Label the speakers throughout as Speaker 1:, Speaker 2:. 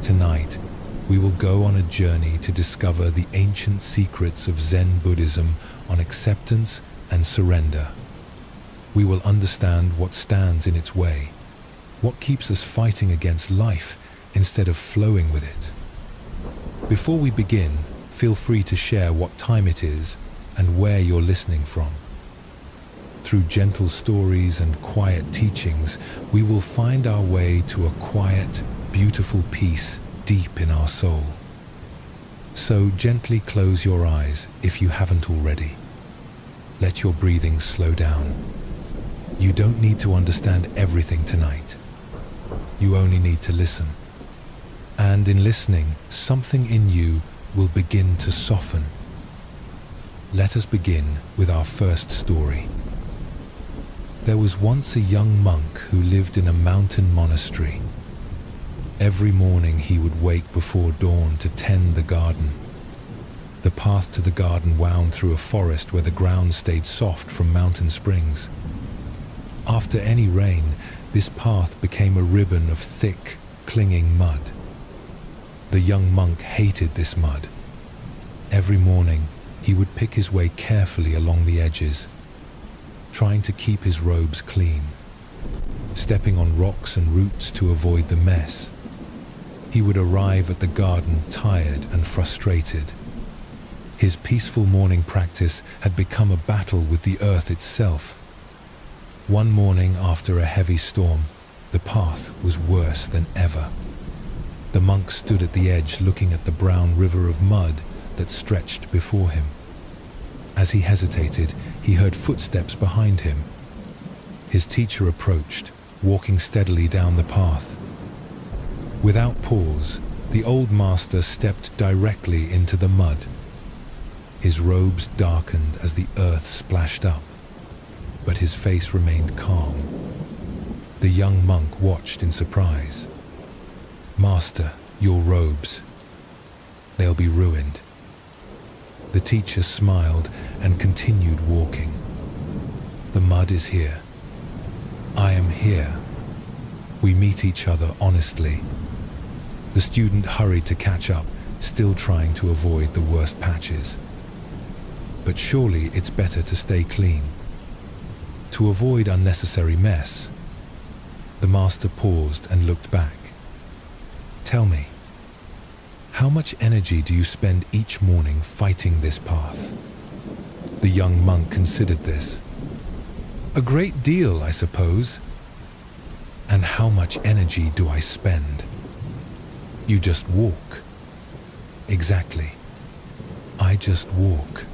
Speaker 1: Tonight, we will go on a journey to discover the ancient secrets of Zen Buddhism on acceptance and surrender. We will understand what stands in its way, what keeps us fighting against life instead of flowing with it. Before we begin, feel free to share what time it is and where you're listening from. Through gentle stories and quiet teachings, we will find our way to a quiet, beautiful peace deep in our soul. So gently close your eyes if you haven't already. Let your breathing slow down. You don't need to understand everything tonight. You only need to listen. And in listening, something in you will begin to soften. Let us begin with our first story. There was once a young monk who lived in a mountain monastery. Every morning he would wake before dawn to tend the garden. The path to the garden wound through a forest where the ground stayed soft from mountain springs. After any rain, this path became a ribbon of thick, clinging mud. The young monk hated this mud. Every morning, he would pick his way carefully along the edges, trying to keep his robes clean, stepping on rocks and roots to avoid the mess. He would arrive at the garden tired and frustrated. His peaceful morning practice had become a battle with the earth itself. One morning after a heavy storm, the path was worse than ever. The monk stood at the edge looking at the brown river of mud that stretched before him. As he hesitated, he heard footsteps behind him. His teacher approached, walking steadily down the path. Without pause, the old master stepped directly into the mud. His robes darkened as the earth splashed up, but his face remained calm. The young monk watched in surprise. "Master, your robes. They'll be ruined." The teacher smiled and continued walking. "The mud is here. I am here. We meet each other honestly." The student hurried to catch up, still trying to avoid the worst patches. "But surely it's better to stay clean. To avoid unnecessary mess." The master paused and looked back. "Tell me, how much energy do you spend each morning fighting this path?" The young monk considered this. "A great deal, I suppose." "And how much energy do I spend?" "You just walk." "Exactly. I just walk.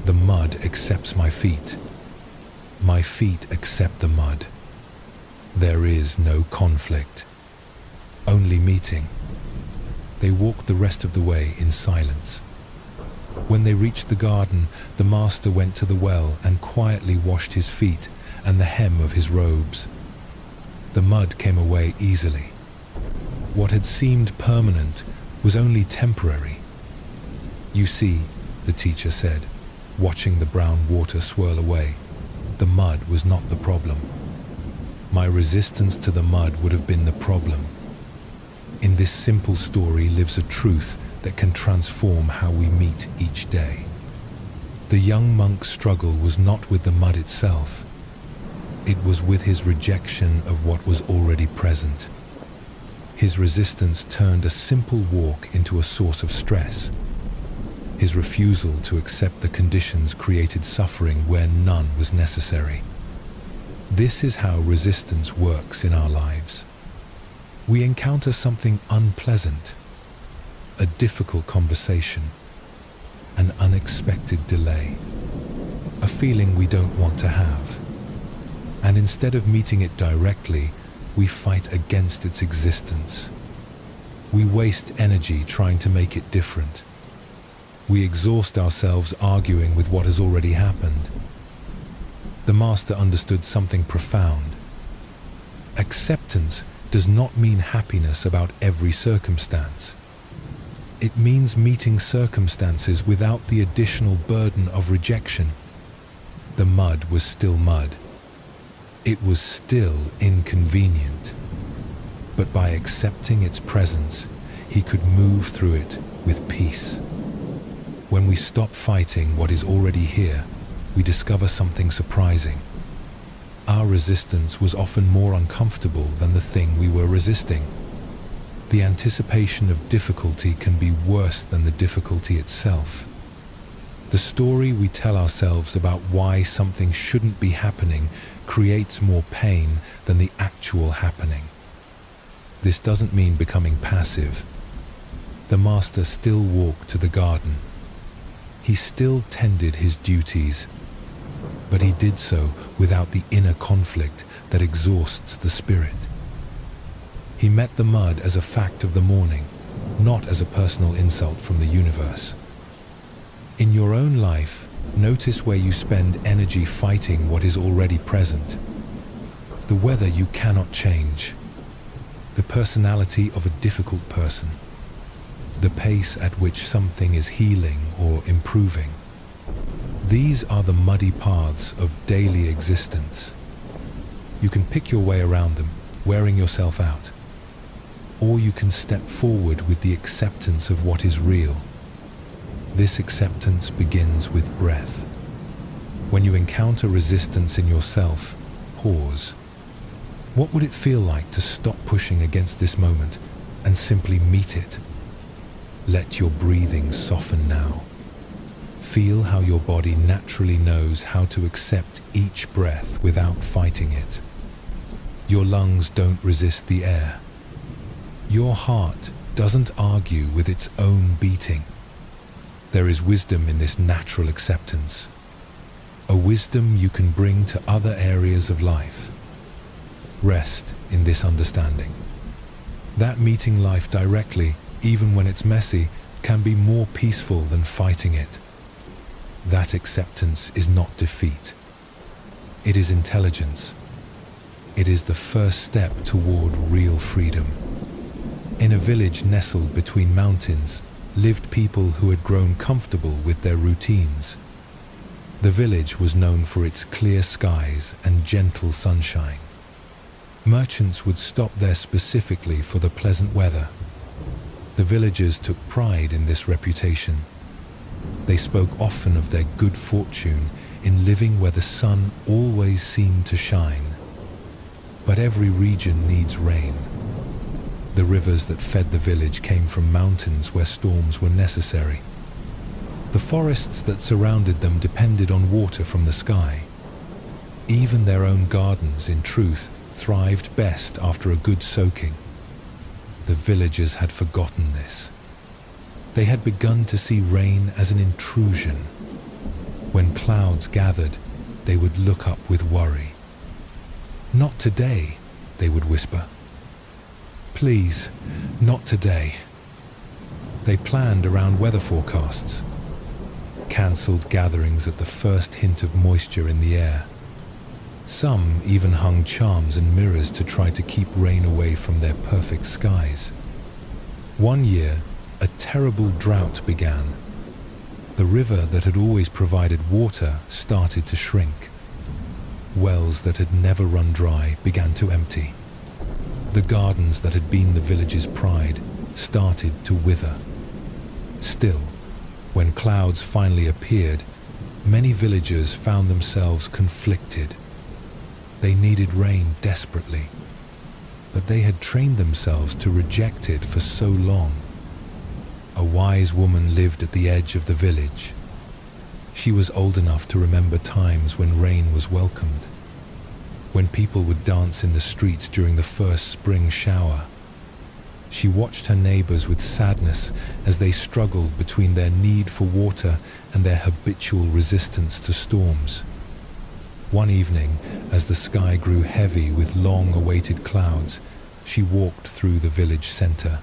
Speaker 1: The mud accepts my feet. My feet accept the mud. There is no conflict, only meeting." They walked the rest of the way in silence. When they reached the garden, the master went to the well and quietly washed his feet and the hem of his robes. The mud came away easily. What had seemed permanent was only temporary. "You see," the teacher said, watching the brown water swirl away, "the mud was not the problem. My resistance to the mud would have been the problem." In this simple story lives a truth that can transform how we meet each day. The young monk's struggle was not with the mud itself. It was with his rejection of what was already present. His resistance turned a simple walk into a source of stress. His refusal to accept the conditions created suffering where none was necessary. This is how resistance works in our lives. We encounter something unpleasant, a difficult conversation, an unexpected delay, a feeling we don't want to have. And instead of meeting it directly, we fight against its existence. We waste energy trying to make it different. We exhaust ourselves arguing with what has already happened. The master understood something profound. Acceptance does not mean happiness about every circumstance. It means meeting circumstances without the additional burden of rejection. The mud was still mud. It was still inconvenient. but by accepting its presence, he could move through it with peace. When we stop fighting what is already here, we discover something surprising. Our resistance was often more uncomfortable than the thing we were resisting. The anticipation of difficulty can be worse than the difficulty itself. The story we tell ourselves about why something shouldn't be happening creates more pain than the actual happening. This doesn't mean becoming passive. The master still walked to the garden. He still tended his duties, but he did so without the inner conflict that exhausts the spirit. He met the mud as a fact of the morning, not as a personal insult from the universe. In your own life, notice where you spend energy fighting what is already present. The weather you cannot change, the personality of a difficult person, the pace at which something is healing or improving. These are the muddy paths of daily existence. You can pick your way around them, wearing yourself out. Or you can step forward with the acceptance of what is real. This acceptance begins with breath. When you encounter resistance in yourself, pause. What would it feel like to stop pushing against this moment and simply meet it? Let your breathing soften now. Feel how your body naturally knows how to accept each breath without fighting it. Your lungs don't resist the air. Your heart doesn't argue with its own beating. There is wisdom in this natural acceptance, a wisdom you can bring to other areas of life. Rest in this understanding. That meeting life directly, even when it's messy, can be more peaceful than fighting it. That acceptance is not defeat. It is intelligence. It is the first step toward real freedom. In a village nestled between mountains, lived people who had grown comfortable with their routines. The village was known for its clear skies and gentle sunshine. Merchants would stop there specifically for the pleasant weather. The villagers took pride in this reputation. They spoke often of their good fortune in living where the sun always seemed to shine. But every region needs rain. The rivers that fed the village came from mountains where storms were necessary. The forests that surrounded them depended on water from the sky. Even their own gardens, in truth, thrived best after a good soaking. The villagers had forgotten this. They had begun to see rain as an intrusion. When clouds gathered, they would look up with worry. "Not today," they would whisper. "Please, not today." They planned around weather forecasts, cancelled gatherings at the first hint of moisture in the air. Some even hung charms and mirrors to try to keep rain away from their perfect skies. One year, a terrible drought began. The river that had always provided water started to shrink. Wells that had never run dry began to empty. The gardens that had been the village's pride started to wither. Still, when clouds finally appeared, many villagers found themselves conflicted. They needed rain desperately, but they had trained themselves to reject it for so long. A wise woman lived at the edge of the village. She was old enough to remember times when rain was welcomed, when people would dance in the streets during the first spring shower. She watched her neighbors with sadness as they struggled between their need for water and their habitual resistance to storms. One evening, as the sky grew heavy with long-awaited clouds, she walked through the village center.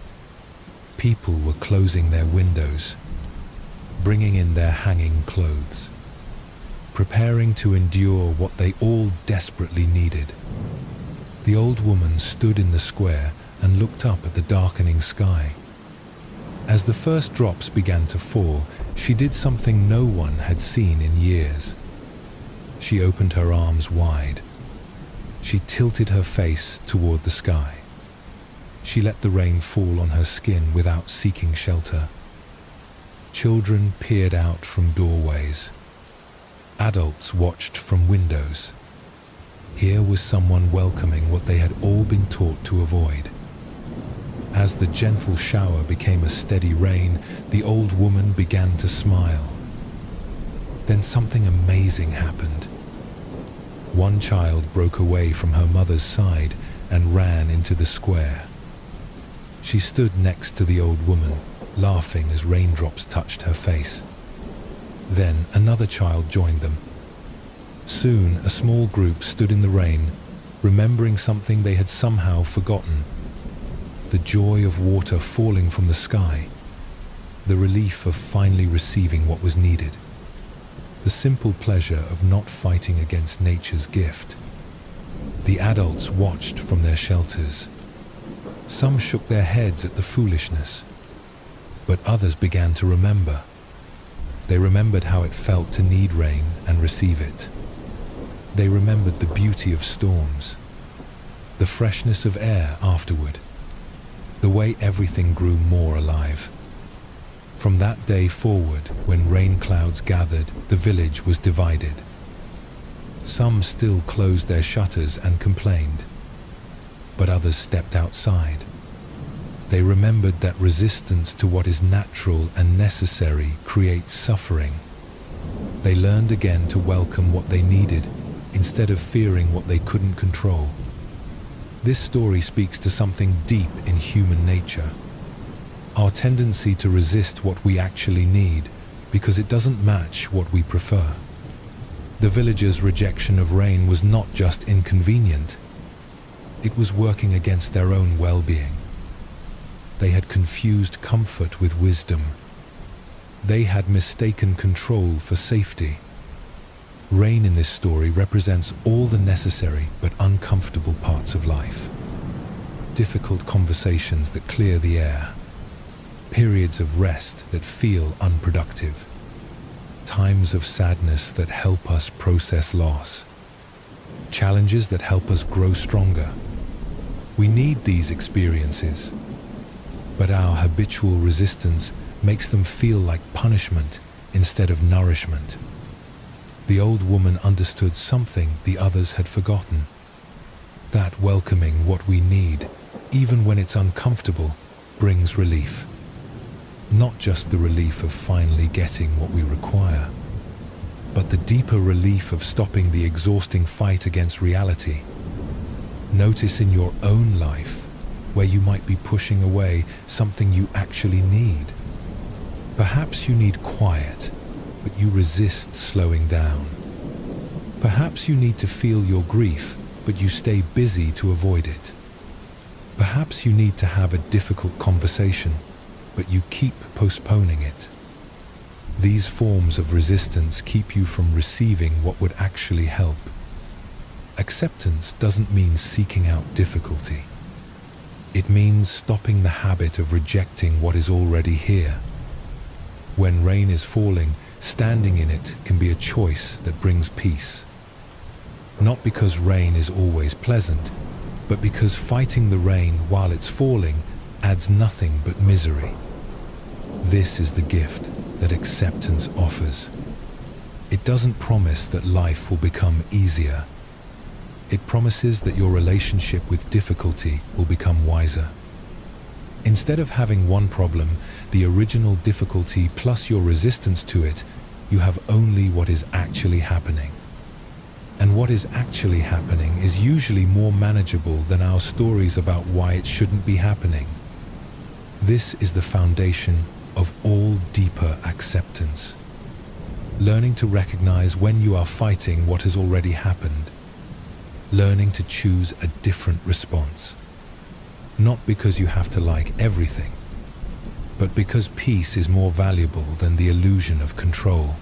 Speaker 1: People were closing their windows, bringing in their hanging clothes, preparing to endure what they all desperately needed. The old woman stood in the square and looked up at the darkening sky. As the first drops began to fall, she did something no one had seen in years. She opened her arms wide. She tilted her face toward the sky. She let the rain fall on her skin without seeking shelter. Children peered out from doorways. Adults watched from windows. Here was someone welcoming what they had all been taught to avoid. As the gentle shower became a steady rain, the old woman began to smile. Then something amazing happened. One child broke away from her mother's side and ran into the square. She stood next to the old woman, laughing as raindrops touched her face. Then another child joined them. Soon a small group stood in the rain, remembering something they had somehow forgotten. The joy of water falling from the sky, the relief of finally receiving what was needed, the simple pleasure of not fighting against nature's gift. The adults watched from their shelters. Some shook their heads at the foolishness, but others began to remember. They remembered how it felt to need rain and receive it. They remembered the beauty of storms, the freshness of air afterward, the way everything grew more alive. From that day forward, when rain clouds gathered, the village was divided. Some still closed their shutters and complained, but others stepped outside. They remembered that resistance to what is natural and necessary creates suffering. They learned again to welcome what they needed instead of fearing what they couldn't control. This story speaks to something deep in human nature. Our tendency to resist what we actually need because it doesn't match what we prefer. The villagers' rejection of rain was not just inconvenient. It was working against their own well-being. They had confused comfort with wisdom. They had mistaken control for safety. Rain in this story represents all the necessary but uncomfortable parts of life. Difficult conversations that clear the air. Periods of rest that feel unproductive. Times of sadness that help us process loss. Challenges that help us grow stronger. We need these experiences, but our habitual resistance makes them feel like punishment instead of nourishment. The old woman understood something the others had forgotten. That welcoming what we need, even when it's uncomfortable, brings relief. Not just the relief of finally getting what we require, but the deeper relief of stopping the exhausting fight against reality. Notice in your own life where you might be pushing away something you actually need. Perhaps you need quiet, but you resist slowing down. Perhaps you need to feel your grief, but you stay busy to avoid it. Perhaps you need to have a difficult conversation, but you keep postponing it. These forms of resistance keep you from receiving what would actually help. Acceptance doesn't mean seeking out difficulty. It means stopping the habit of rejecting what is already here. When rain is falling, standing in it can be a choice that brings peace. Not because rain is always pleasant, but because fighting the rain while it's falling adds nothing but misery. This is the gift that acceptance offers. It doesn't promise that life will become easier. It promises that your relationship with difficulty will become wiser. Instead of having one problem, the original difficulty plus your resistance to it, you have only what is actually happening. And what is actually happening is usually more manageable than our stories about why it shouldn't be happening. This is the foundation of all deeper acceptance. Learning to recognize when you are fighting what has already happened. Learning to choose a different response. Not because you have to like everything, but because peace is more valuable than the illusion of control.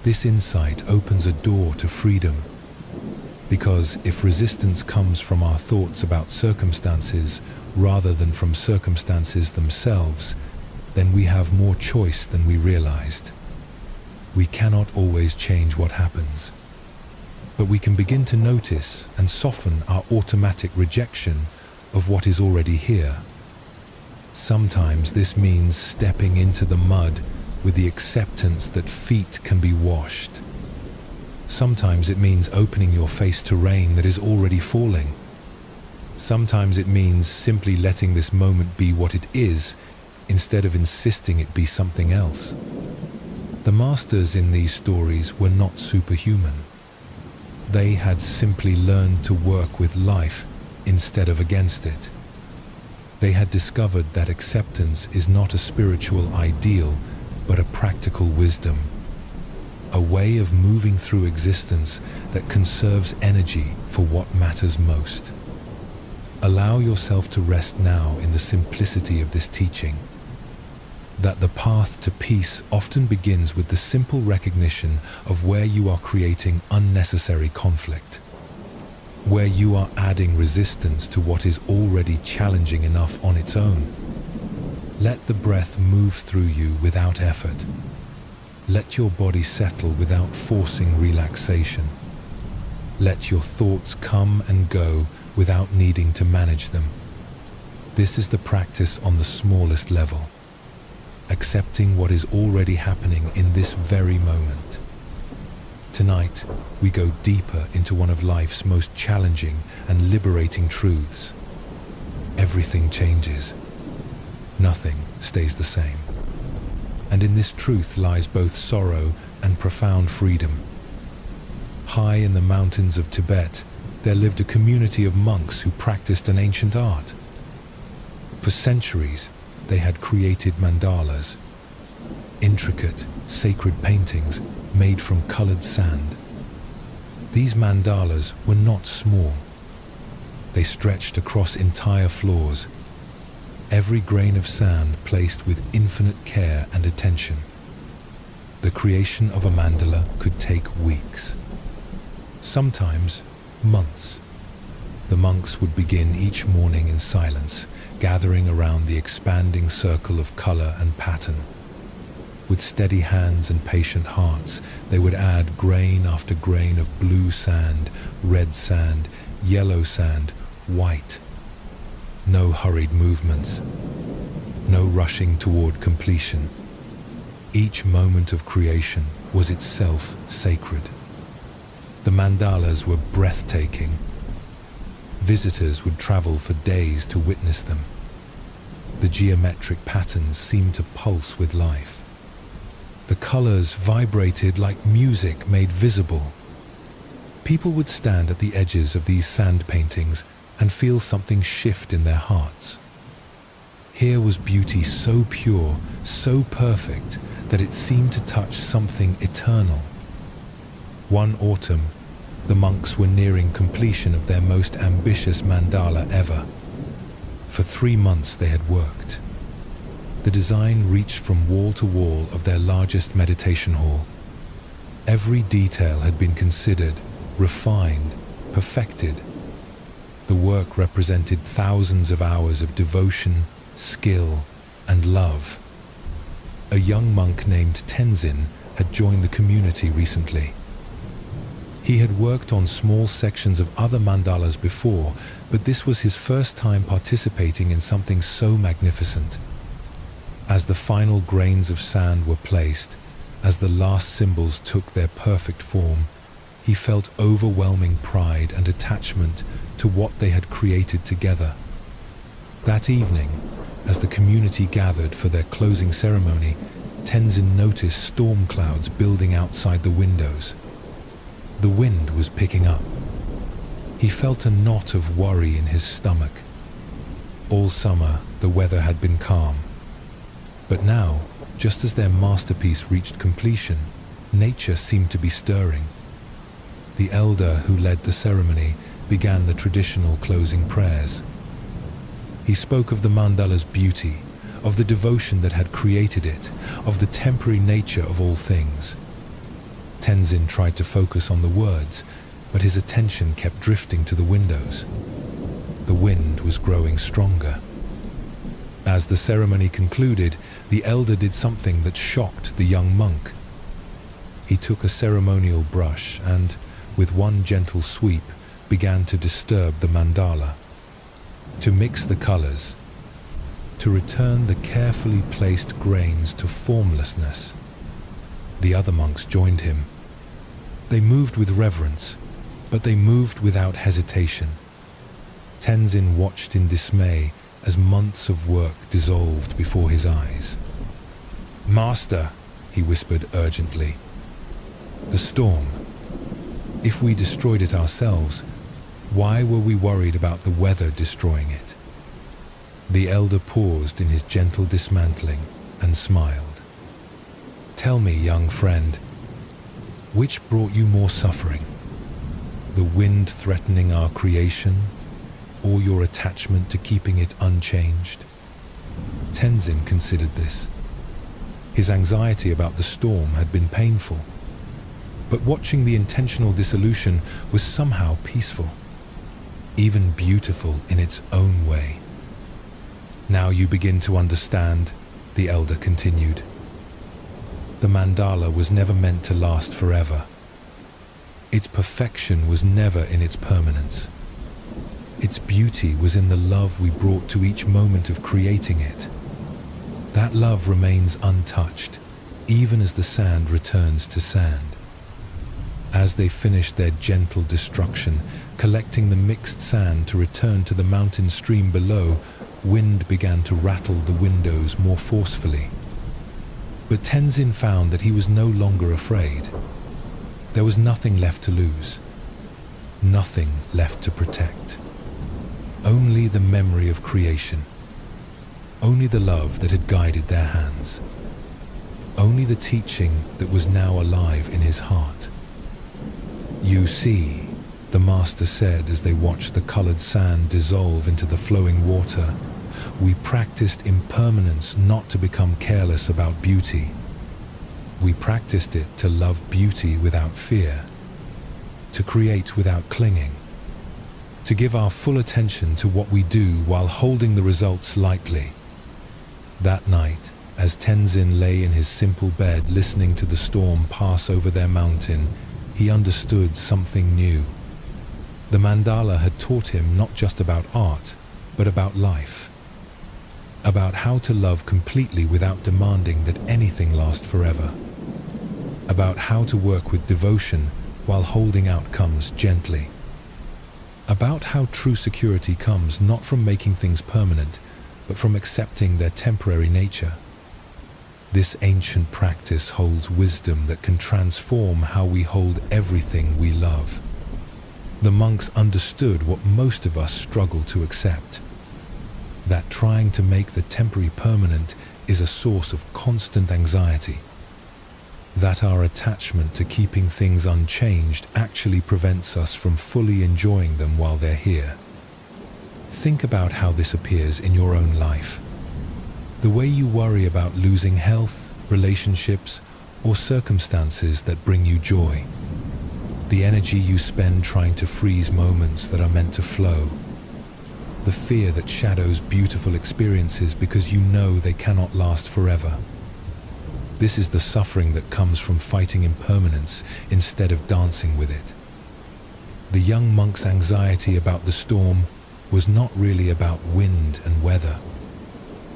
Speaker 1: This insight opens a door to freedom, because if resistance comes from our thoughts about circumstances rather than from circumstances themselves, then we have more choice than we realized. We cannot always change what happens, but we can begin to notice and soften our automatic rejection of what is already here. Sometimes this means stepping into the mud with the acceptance that feet can be washed. Sometimes it means opening your face to rain that is already falling. Sometimes it means simply letting this moment be what it is, instead of insisting it be something else. The masters in these stories were not superhuman. They had simply learned to work with life instead of against it. They had discovered that acceptance is not a spiritual ideal, but a practical wisdom. A way of moving through existence that conserves energy for what matters most. Allow yourself to rest now in the simplicity of this teaching. That the path to peace often begins with the simple recognition of where you are creating unnecessary conflict. Where you are adding resistance to what is already challenging enough on its own. Let the breath move through you without effort. Let your body settle without forcing relaxation. Let your thoughts come and go without needing to manage them. This is the practice on the smallest level. Accepting what is already happening in this very moment. Tonight, we go deeper into one of life's most challenging and liberating truths. Everything changes. Nothing stays the same. And in this truth lies both sorrow and profound freedom. High in the mountains of Tibet, there lived a community of monks who practiced an ancient art. For centuries, they had created mandalas, intricate, sacred paintings made from colored sand. These mandalas were not small. They stretched across entire floors, every grain of sand placed with infinite care and attention. The creation of a mandala could take weeks, sometimes months. The monks would begin each morning in silence, gathering around the expanding circle of color and pattern. With steady hands and patient hearts, they would add grain after grain of blue sand, red sand, yellow sand, white. No hurried movements. No rushing toward completion. Each moment of creation was itself sacred. The mandalas were breathtaking. Visitors would travel for days to witness them. The geometric patterns seemed to pulse with life. The colors vibrated like music made visible. People would stand at the edges of these sand paintings and feel something shift in their hearts. Here was beauty so pure, so perfect, that it seemed to touch something eternal. One autumn, the monks were nearing completion of their most ambitious mandala ever. For 3 months they had worked. The design reached from wall to wall of their largest meditation hall. Every detail had been considered, refined, perfected. The work represented thousands of hours of devotion, skill, and love. A young monk named Tenzin had joined the community recently. He had worked on small sections of other mandalas before, but this was his first time participating in something so magnificent. As the final grains of sand were placed, as the last symbols took their perfect form, he felt overwhelming pride and attachment to what they had created together. That evening, as the community gathered for their closing ceremony, Tenzin noticed storm clouds building outside the windows. The wind was picking up. He felt a knot of worry in his stomach. All summer, the weather had been calm. But now, just as their masterpiece reached completion, nature seemed to be stirring. The elder who led the ceremony began the traditional closing prayers. He spoke of the mandala's beauty, of the devotion that had created it, of the temporary nature of all things. Tenzin tried to focus on the words, but his attention kept drifting to the windows. The wind was growing stronger. As the ceremony concluded, the elder did something that shocked the young monk. He took a ceremonial brush and, with one gentle sweep, began to disturb the mandala. to mix the colors, to return the carefully placed grains to formlessness. The other monks joined him. They moved with reverence, but they moved without hesitation. Tenzin watched in dismay as months of work dissolved before his eyes. "Master," he whispered urgently, "the storm. If we destroyed it ourselves, why were we worried about the weather destroying it?" The elder paused in his gentle dismantling and smiled. "Tell me, young friend, which brought you more suffering? The wind threatening our creation, or your attachment to keeping it unchanged?" Tenzin considered this. His anxiety about the storm had been painful, but watching the intentional dissolution was somehow peaceful, even beautiful in its own way. "Now you begin to understand," the elder continued. "The mandala was never meant to last forever. Its perfection was never in its permanence. Its beauty was in the love we brought to each moment of creating it. That love remains untouched, even as the sand returns to sand." As they finished their gentle destruction, collecting the mixed sand to return to the mountain stream below, wind began to rattle the windows more forcefully. But Tenzin found that he was no longer afraid. There was nothing left to lose, nothing left to protect. Only the memory of creation, only the love that had guided their hands, only the teaching that was now alive in his heart. "You see," the master said as they watched the colored sand dissolve into the flowing water, "we practiced impermanence not to become careless about beauty. We practiced it to love beauty without fear, to create without clinging, to give our full attention to what we do while holding the results lightly." That night, as Tenzin lay in his simple bed listening to the storm pass over their mountain, he understood something new. The mandala had taught him not just about art, but about life. About how to love completely without demanding that anything last forever. About how to work with devotion while holding outcomes gently. About how true security comes not from making things permanent, but from accepting their temporary nature. This ancient practice holds wisdom that can transform how we hold everything we love. The monks understood what most of us struggle to accept: that trying to make the temporary permanent is a source of constant anxiety. That our attachment to keeping things unchanged actually prevents us from fully enjoying them while they're here. Think about how this appears in your own life. The way you worry about losing health, relationships, or circumstances that bring you joy. The energy you spend trying to freeze moments that are meant to flow. The fear that shadows beautiful experiences because you know they cannot last forever. This is the suffering that comes from fighting impermanence instead of dancing with it. The young monk's anxiety about the storm was not really about wind and weather.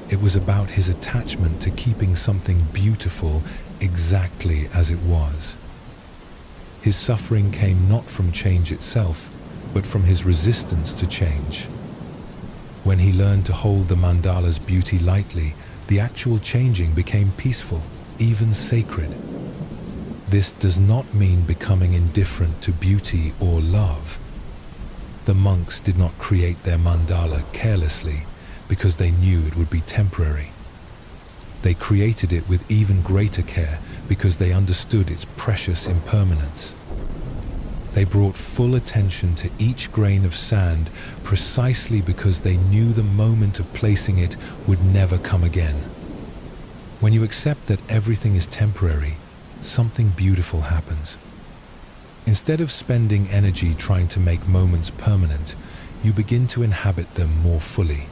Speaker 1: It was about his attachment to keeping something beautiful exactly as it was. His suffering came not from change itself, but from his resistance to change. When he learned to hold the mandala's beauty lightly, the actual changing became peaceful, even sacred. This does not mean becoming indifferent to beauty or love. The monks did not create their mandala carelessly because they knew it would be temporary. They created it with even greater care because they understood its precious impermanence. They brought full attention to each grain of sand precisely because they knew the moment of placing it would never come again. When you accept that everything is temporary, something beautiful happens. Instead of spending energy trying to make moments permanent, you begin to inhabit them more fully.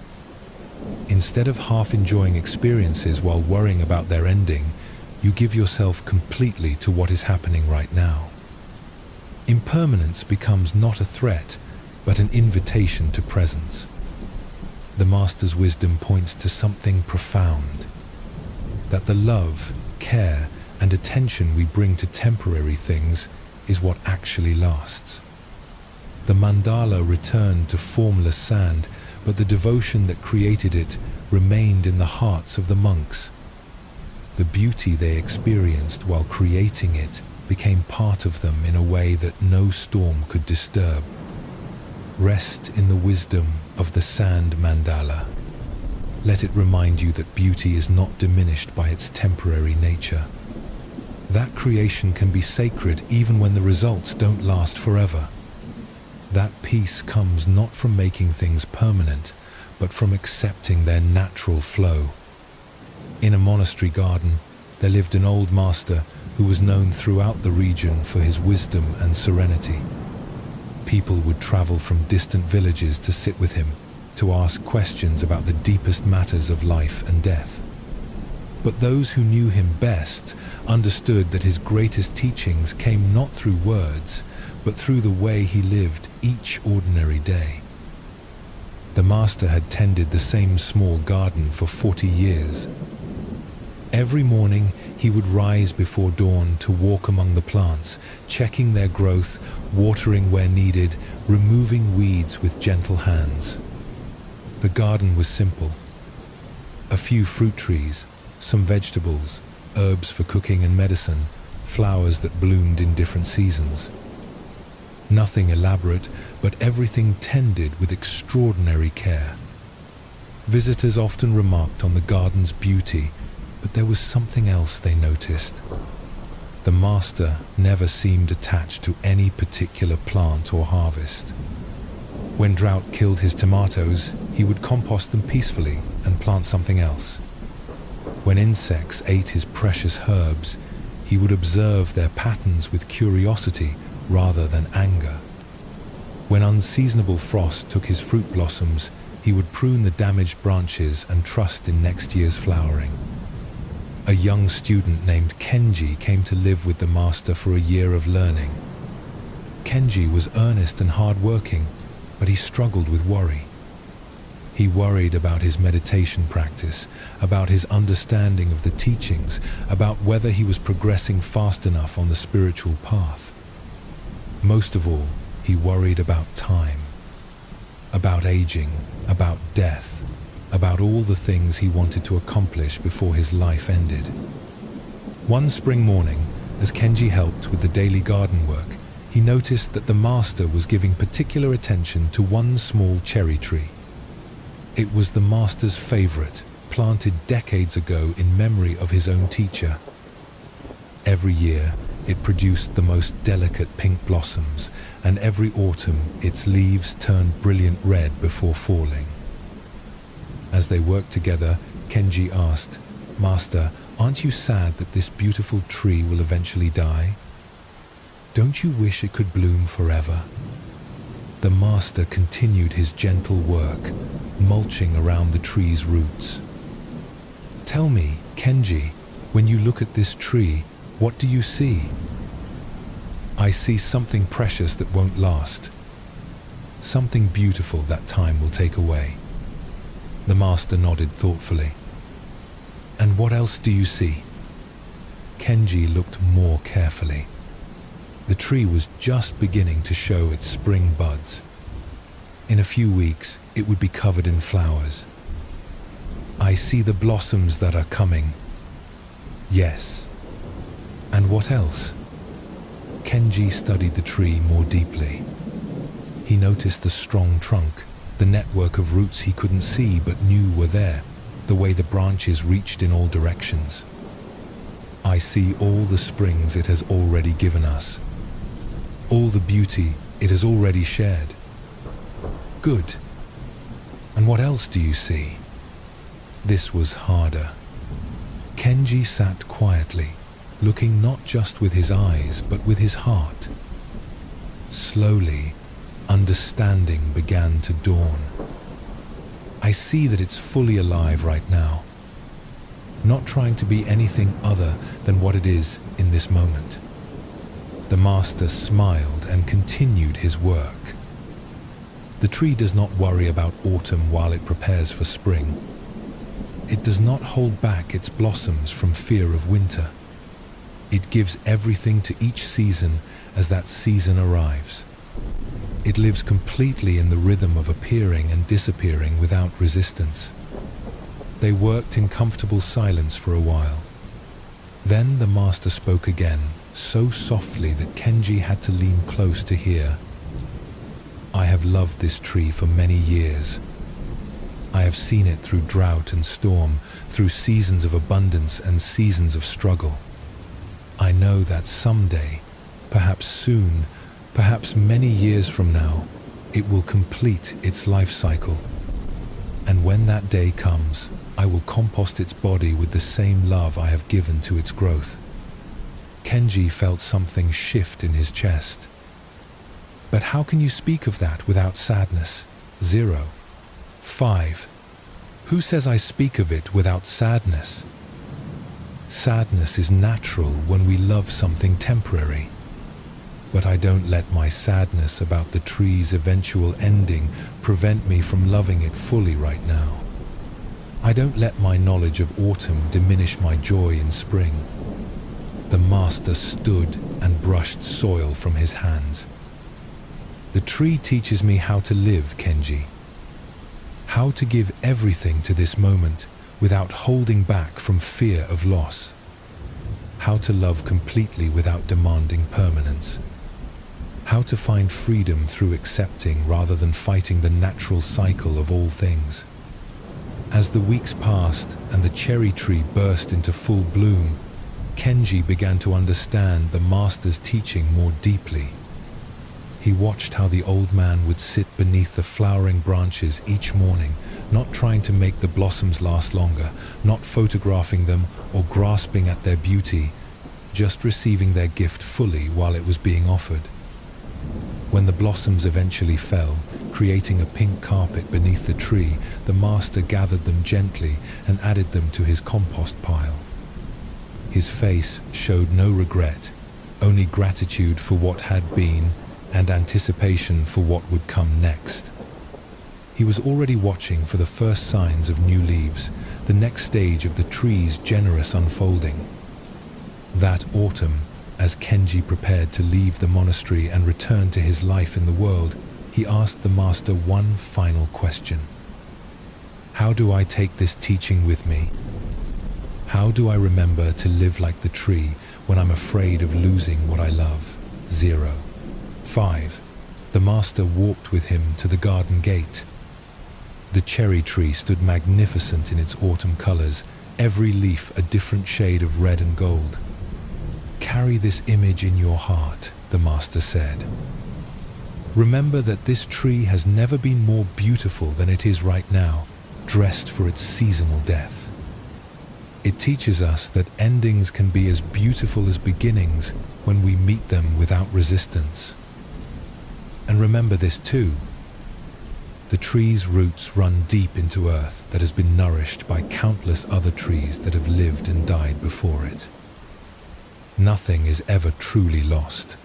Speaker 1: Instead of half enjoying experiences while worrying about their ending, you give yourself completely to what is happening right now. Impermanence becomes not a threat, but an invitation to presence. the Master's wisdom points to something profound, that the love, care, and attention we bring to temporary things is what actually lasts. The mandala returned to formless sand, but the devotion that created it remained in the hearts of the monks. The beauty they experienced while creating it became part of them in a way that no storm could disturb. Rest in the wisdom of the sand mandala. Let it remind you that beauty is not diminished by its temporary nature. That creation can be sacred even when the results don't last forever. That peace comes not from making things permanent, but from accepting their natural flow. In a monastery garden, there lived an old master who was known throughout the region for his wisdom and serenity. People would travel from distant villages to sit with him, to ask questions about the deepest matters of life and death. But those who knew him best understood that his greatest teachings came not through words, but through the way he lived each ordinary day. The master had tended the same small garden for 40 years. Every morning he would rise before dawn to walk among the plants, checking their growth, watering where needed, removing weeds with gentle hands. The garden was simple. A few fruit trees, some vegetables, herbs for cooking and medicine, flowers that bloomed in different seasons. Nothing elaborate, but everything tended with extraordinary care. Visitors often remarked on the garden's beauty, but there was something else they noticed. The master never seemed attached to any particular plant or harvest. When drought killed his tomatoes, he would compost them peacefully and plant something else. When insects ate his precious herbs, he would observe their patterns with curiosity rather than anger. When unseasonable frost took his fruit blossoms, he would prune the damaged branches and trust in next year's flowering. A young student named Kenji came to live with the master for a year of learning. Kenji was earnest and hard-working, but he struggled with worry. He worried about his meditation practice, about his understanding of the teachings, about whether he was progressing fast enough on the spiritual path. Most of all, he worried about time, about aging, about death, about all the things he wanted to accomplish before his life ended. One spring morning, as Kenji helped with the daily garden work, he noticed that the master was giving particular attention to one small cherry tree. It was the master's favorite, planted decades ago in memory of his own teacher. Every year, it produced the most delicate pink blossoms, and every autumn its leaves turned brilliant red before falling. As they worked together, Kenji asked, "Master, aren't you sad that this beautiful tree will eventually die? Don't you wish it could bloom forever?" The master continued his gentle work, mulching around the tree's roots. "Tell me, Kenji, when you look at this tree, what do you see?" "I see something precious that won't last. Something beautiful that time will take away." The master nodded thoughtfully. "And what else do you see?" Kenji looked more carefully. The tree was just beginning to show its spring buds. In a few weeks, it would be covered in flowers. "I see the blossoms that are coming." "Yes. And what else?" Kenji studied the tree more deeply. He noticed the strong trunk, the network of roots he couldn't see but knew were there, the way the branches reached in all directions. "I see all the springs it has already given us. All the beauty it has already shared." "Good. And what else do you see?" This was harder. Kenji sat quietly, looking not just with his eyes, but with his heart. Slowly, understanding began to dawn. "I see that it's fully alive right now, not trying to be anything other than what it is in this moment." The master smiled and continued his work. The tree does not worry about autumn while it prepares for spring. It does not hold back its blossoms from fear of winter. It gives everything to each season as that season arrives. It lives completely in the rhythm of appearing and disappearing without resistance. They worked in comfortable silence for a while. Then the master spoke again, so softly that Kenji had to lean close to hear. I have loved this tree for many years. I have seen it through drought and storm, through seasons of abundance and seasons of struggle. I know that someday, perhaps soon, perhaps many years from now, it will complete its life cycle. And when that day comes, I will compost its body with the same love I have given to its growth. Kenji felt something shift in his chest. But how can you speak of that without sadness? 5. Who says I speak of it without sadness? Sadness is natural when we love something temporary. But I don't let my sadness about the tree's eventual ending prevent me from loving it fully right now. I don't let my knowledge of autumn diminish my joy in spring. The master stood and brushed soil from his hands. The tree teaches me how to live, Kenji. How to give everything to this moment without holding back from fear of loss. How to love completely without demanding permanence. How to find freedom through accepting rather than fighting the natural cycle of all things. As the weeks passed and the cherry tree burst into full bloom, Kenji began to understand the master's teaching more deeply. He watched how the old man would sit beneath the flowering branches each morning, not trying to make the blossoms last longer, not photographing them or grasping at their beauty, just receiving their gift fully while it was being offered. When the blossoms eventually fell, creating a pink carpet beneath the tree, the master gathered them gently and added them to his compost pile. His face showed no regret, only gratitude for what had been and anticipation for what would come next. He was already watching for the first signs of new leaves, the next stage of the tree's generous unfolding. That autumn, as Kenji prepared to leave the monastery and return to his life in the world, he asked the master one final question. How do I take this teaching with me? How do I remember to live like the tree when I'm afraid of losing what I love? 5. The master walked with him to the garden gate. The cherry tree stood magnificent in its autumn colors, every leaf a different shade of red and gold. Carry this image in your heart, the master said. Remember that this tree has never been more beautiful than it is right now, dressed for its seasonal death. It teaches us that endings can be as beautiful as beginnings when we meet them without resistance. And remember this too. The tree's roots run deep into earth that has been nourished by countless other trees that have lived and died before it. Nothing is ever truly lost.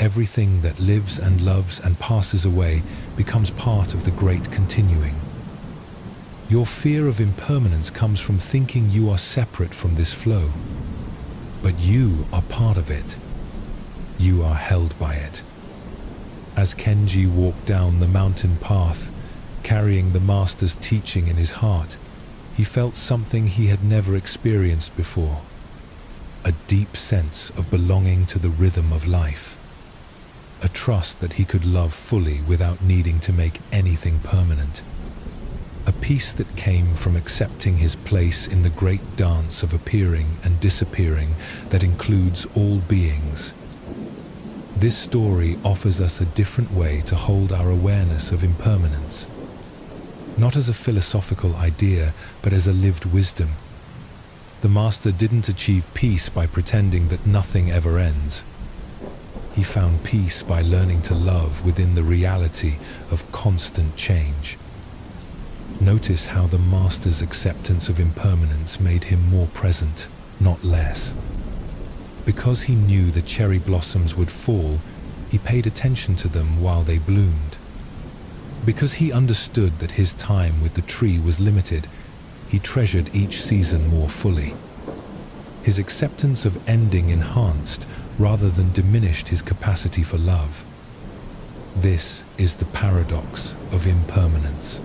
Speaker 1: Everything that lives and loves and passes away becomes part of the great continuing. Your fear of impermanence comes from thinking you are separate from this flow. But you are part of it. You are held by it. As Kenji walked down the mountain path, carrying the master's teaching in his heart, he felt something he had never experienced before. A deep sense of belonging to the rhythm of life. A trust that he could love fully without needing to make anything permanent. A peace that came from accepting his place in the great dance of appearing and disappearing that includes all beings. This story offers us a different way to hold our awareness of impermanence. Not as a philosophical idea, but as a lived wisdom. The master didn't achieve peace by pretending that nothing ever ends. He found peace by learning to love within the reality of constant change. Notice how the master's acceptance of impermanence made him more present, not less. Because he knew the cherry blossoms would fall, he paid attention to them while they bloomed. Because he understood that his time with the tree was limited, he treasured each season more fully. His acceptance of ending enhanced rather than diminished his capacity for love. This is the paradox of impermanence.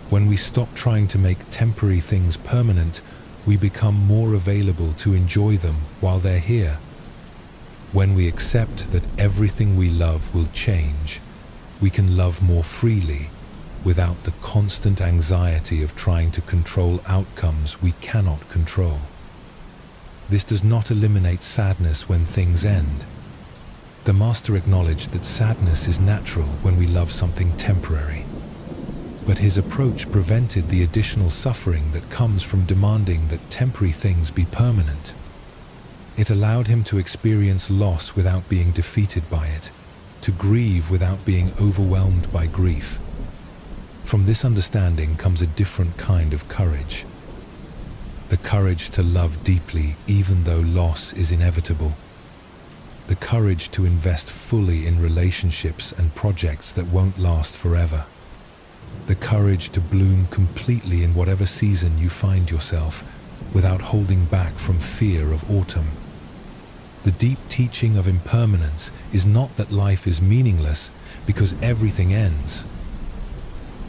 Speaker 1: When we stop trying to make temporary things permanent, we become more available to enjoy them while they're here. When we accept that everything we love will change, we can love more freely without the constant anxiety of trying to control outcomes we cannot control. This does not eliminate sadness when things end. The Master acknowledged that sadness is natural when we love something temporary. But his approach prevented the additional suffering that comes from demanding that temporary things be permanent. It allowed him to experience loss without being defeated by it, to grieve without being overwhelmed by grief. From this understanding comes a different kind of courage. The courage to love deeply even though loss is inevitable. The courage to invest fully in relationships and projects that won't last forever. The courage to bloom completely in whatever season you find yourself without holding back from fear of autumn. The deep teaching of impermanence is not that life is meaningless because everything ends.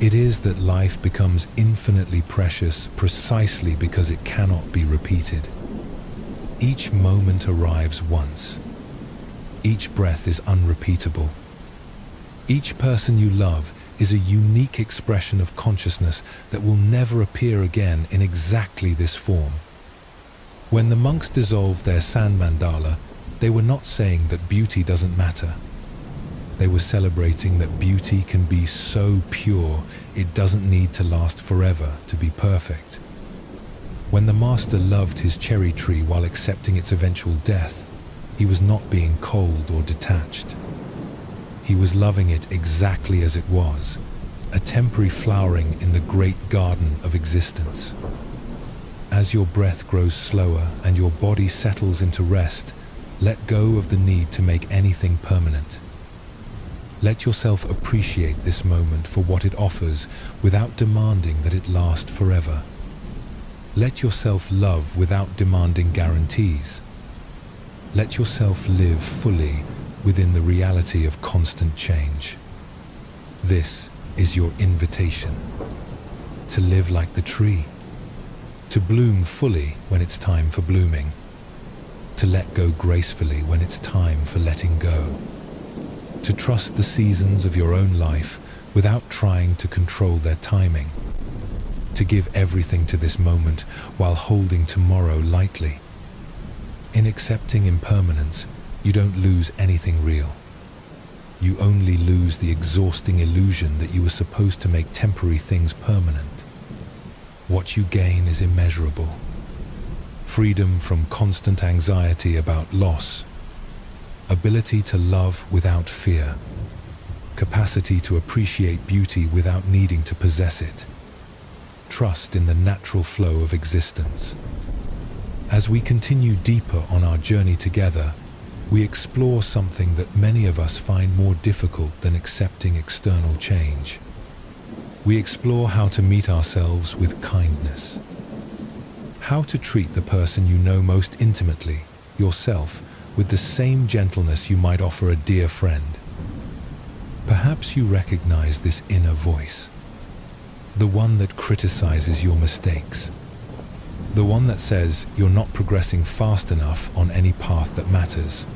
Speaker 1: It is that life becomes infinitely precious precisely because it cannot be repeated. Each moment arrives once. Each breath is unrepeatable. Each person you love is a unique expression of consciousness that will never appear again in exactly this form. When the monks dissolved their sand mandala, they were not saying that beauty doesn't matter. They were celebrating that beauty can be so pure it doesn't need to last forever to be perfect. When the Master loved his cherry tree while accepting its eventual death, he was not being cold or detached. He was loving it exactly as it was, a temporary flowering in the great garden of existence. As your breath grows slower and your body settles into rest, let go of the need to make anything permanent. Let yourself appreciate this moment for what it offers without demanding that it last forever. Let yourself love without demanding guarantees. Let yourself live fully within the reality of constant change. This is your invitation to live like the tree, to bloom fully when it's time for blooming, to let go gracefully when it's time for letting go, to trust the seasons of your own life without trying to control their timing, to give everything to this moment while holding tomorrow lightly. In accepting impermanence, you don't lose anything real. You only lose the exhausting illusion that you were supposed to make temporary things permanent. What you gain is immeasurable. Freedom from constant anxiety about loss, ability to love without fear, capacity to appreciate beauty without needing to possess it, trust in the natural flow of existence. As we continue deeper on our journey together, we explore something that many of us find more difficult than accepting external change. We explore how to meet ourselves with kindness, how to treat the person you know most intimately, yourself, with the same gentleness you might offer a dear friend. Perhaps you recognize this inner voice, the one that criticizes your mistakes, the one that says you're not progressing fast enough on any path that matters.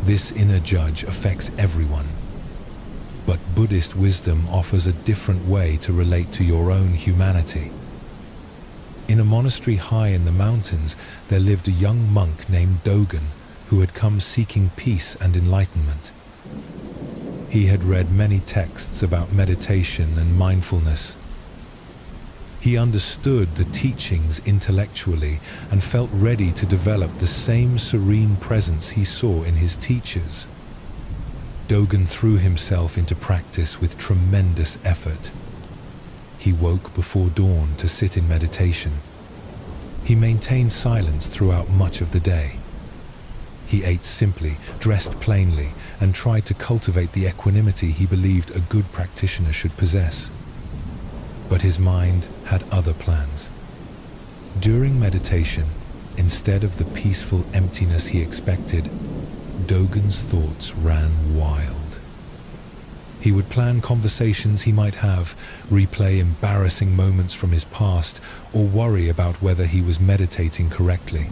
Speaker 1: This inner judge affects everyone, but Buddhist wisdom offers a different way to relate to your own humanity. In a monastery high in the mountains, there lived a young monk named Dogen who had come seeking peace and enlightenment. He had read many texts about meditation and mindfulness. He understood the teachings intellectually and felt ready to develop the same serene presence he saw in his teachers. Dogen threw himself into practice with tremendous effort. He woke before dawn to sit in meditation. He maintained silence throughout much of the day. He ate simply, dressed plainly, and tried to cultivate the equanimity he believed a good practitioner should possess. But his mind had other plans. During meditation, instead of the peaceful emptiness he expected, Dogen's thoughts ran wild. He would plan conversations he might have, replay embarrassing moments from his past, or worry about whether he was meditating correctly.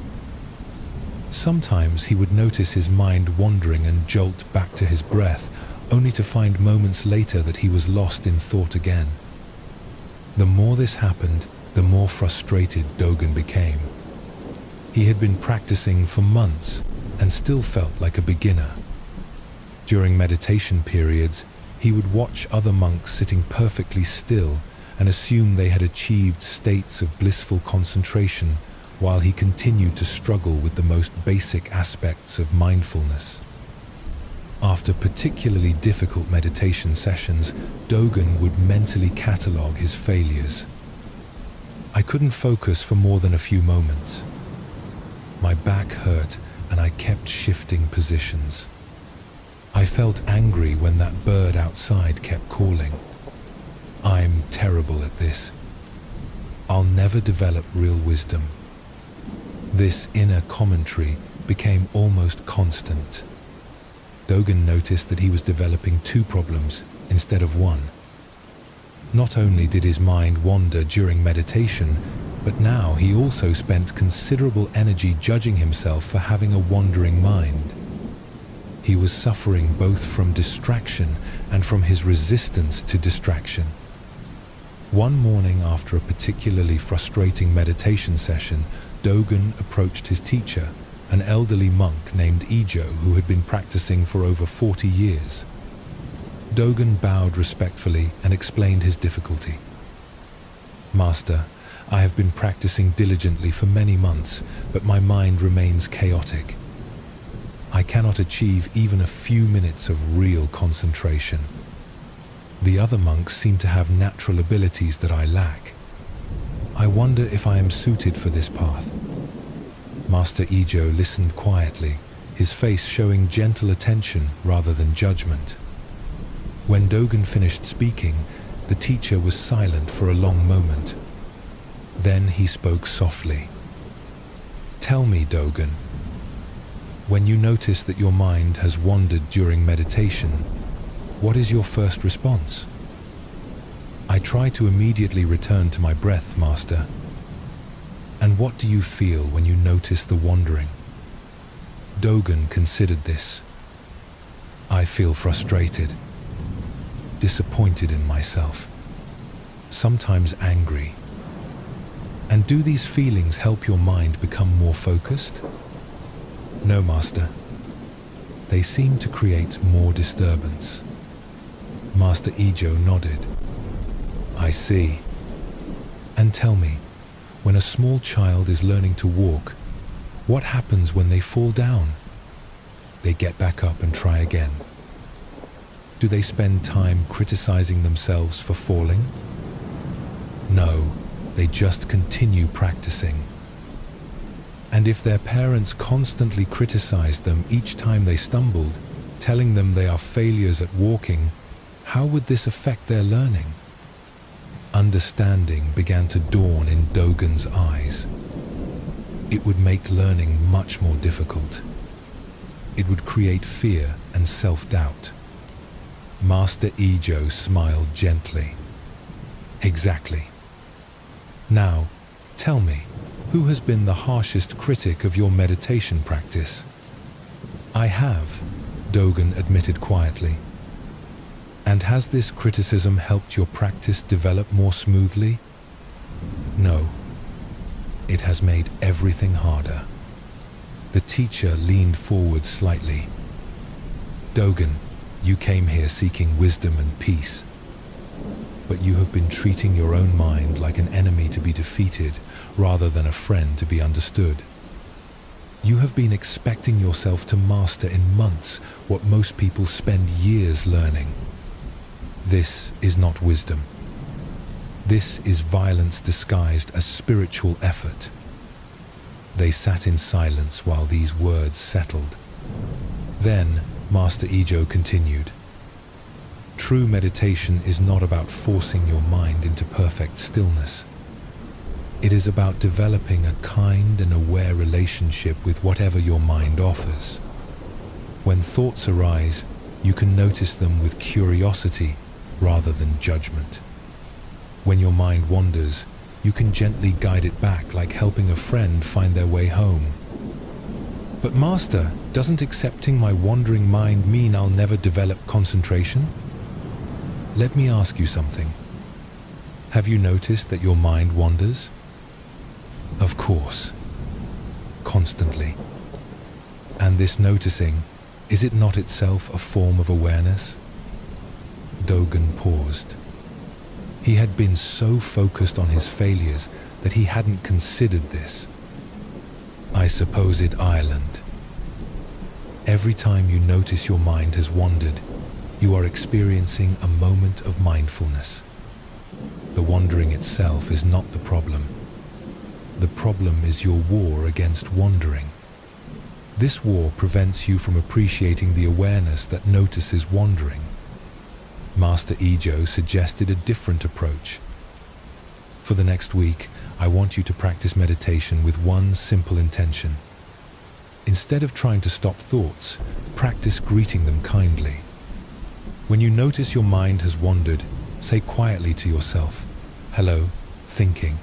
Speaker 1: Sometimes he would notice his mind wandering and jolt back to his breath, only to find moments later that he was lost in thought again. The more this happened, the more frustrated Dogen became. He had been practicing for months and still felt like a beginner. During meditation periods, he would watch other monks sitting perfectly still and assume they had achieved states of blissful concentration, while he continued to struggle with the most basic aspects of mindfulness. After particularly difficult meditation sessions, Dogen would mentally catalogue his failures. I couldn't focus for more than a few moments. My back hurt and I kept shifting positions. I felt angry when that bird outside kept calling. I'm terrible at this. I'll never develop real wisdom. This inner commentary became almost constant. Dogen noticed that he was developing two problems instead of one. Not only did his mind wander during meditation, but now he also spent considerable energy judging himself for having a wandering mind. He was suffering both from distraction and from his resistance to distraction. One morning after a particularly frustrating meditation session, Dogen approached his teacher, an elderly monk named Ijo who had been practicing for over 40 years. Dogen bowed respectfully and explained his difficulty. "Master, I have been practicing diligently for many months, but my mind remains chaotic. I cannot achieve even a few minutes of real concentration. The other monks seem to have natural abilities that I lack. I wonder if I am suited for this path." Master Ijo listened quietly, his face showing gentle attention rather than judgment. When Dogen finished speaking, the teacher was silent for a long moment. Then he spoke softly. "Tell me, Dogen, when you notice that your mind has wandered during meditation, what is your first response?" "I try to immediately return to my breath, Master." "And what do you feel when you notice the wandering?" Dogen considered this. "I feel frustrated, disappointed in myself, sometimes angry." "And do these feelings help your mind become more focused?" "No, Master. They seem to create more disturbance." Master Ijo nodded. "I see. And tell me, when a small child is learning to walk, what happens when they fall down?" "They get back up and try again." "Do they spend time criticizing themselves for falling?" "No, they just continue practicing." "And if their parents constantly criticized them each time they stumbled, telling them they are failures at walking, how would this affect their learning?" Understanding began to dawn in Dogen's eyes. It would make learning much more difficult. It would create fear and self-doubt. Master Ijo smiled gently. "Exactly. Now, tell me, who has been the harshest critic of your meditation practice?" "I have," Dogen admitted quietly. "And has this criticism helped your practice develop more smoothly?" "No. It has made everything harder." The teacher leaned forward slightly. "Dogen, you came here seeking wisdom and peace. But you have been treating your own mind like an enemy to be defeated rather than a friend to be understood. You have been expecting yourself to master in months what most people spend years learning. This is not wisdom. This is violence disguised as spiritual effort." They sat in silence while these words settled, Then, Master Ijo continued, "True meditation is not about forcing your mind into perfect stillness. It is about developing a kind and aware relationship with whatever your mind offers. When thoughts arise, you can notice them with curiosity rather than judgment. When your mind wanders, you can gently guide it back like helping a friend find their way home." "But Master, doesn't accepting my wandering mind mean I'll never develop concentration?" Let me ask you something. Have you noticed that your mind wanders? Of course. Constantly. And this noticing, is it not itself a form of awareness? Dogen paused. He had been so focused on his failures that he hadn't considered this. "I suppose it, Ireland. Every time you notice your mind has wandered, you are experiencing a moment of mindfulness. The wandering itself is not the problem. The problem is your war against wandering. This war prevents you from appreciating the awareness that notices wandering." Master Ijo suggested a different approach. "For the next week, I want you to practice meditation with one simple intention. Instead of trying to stop thoughts, practice greeting them kindly. When you notice your mind has wandered, say quietly to yourself, 'Hello, thinking.'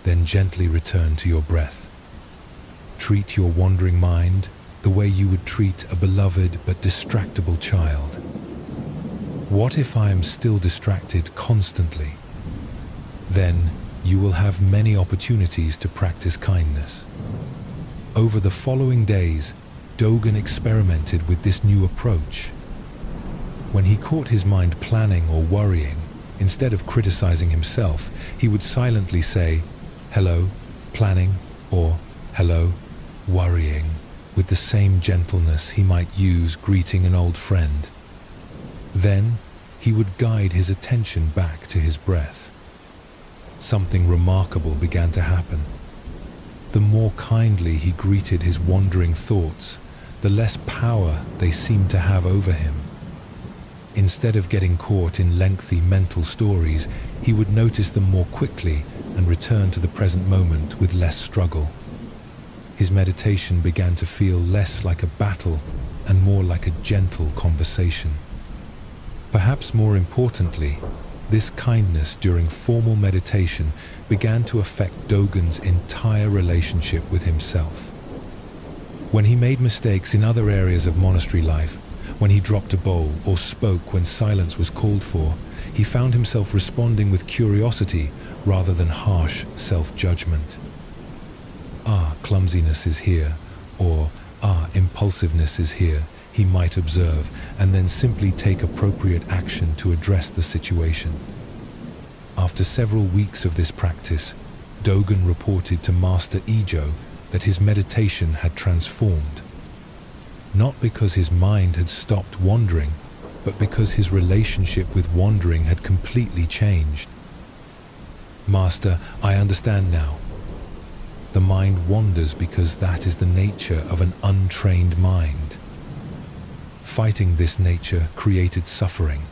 Speaker 1: Then gently return to your breath. Treat your wandering mind the way you would treat a beloved but distractible child. What if I am still distracted constantly? Then you will have many opportunities to practice kindness." Over the following days, Dogen experimented with this new approach. When he caught his mind planning or worrying, instead of criticizing himself, he would silently say, "Hello, planning," or "Hello, worrying," with the same gentleness he might use greeting an old friend. Then he would guide his attention back to his breath. Something remarkable began to happen. The more kindly he greeted his wandering thoughts, the less power they seemed to have over him. Instead of getting caught in lengthy mental stories, he would notice them more quickly and return to the present moment with less struggle. His meditation began to feel less like a battle and more like a gentle conversation. Perhaps more importantly, this kindness during formal meditation began to affect Dogen's entire relationship with himself. When he made mistakes in other areas of monastery life, when he dropped a bowl or spoke when silence was called for, he found himself responding with curiosity rather than harsh self-judgment. "Ah, clumsiness is here," or "Ah, impulsiveness is here," he might observe, and then simply take appropriate action to address the situation. After several weeks of this practice, Dogen reported to Master Ijo that his meditation had transformed. Not because his mind had stopped wandering, but because his relationship with wandering had completely changed. "Master, I understand now. The mind wanders because that is the nature of an untrained mind. Fighting this nature created suffering.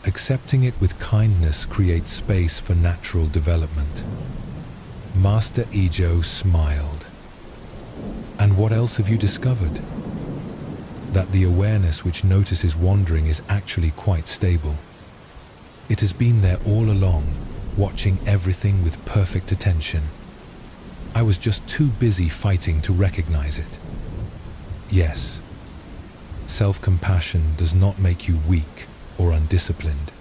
Speaker 1: Accepting it with kindness creates space for natural development." Master Ijo smiled. "And what else have you discovered?" "That the awareness which notices wandering is actually quite stable. It has been there all along, watching everything with perfect attention. I was just too busy fighting to recognize it." Yes, self-compassion does not make you weak or undisciplined.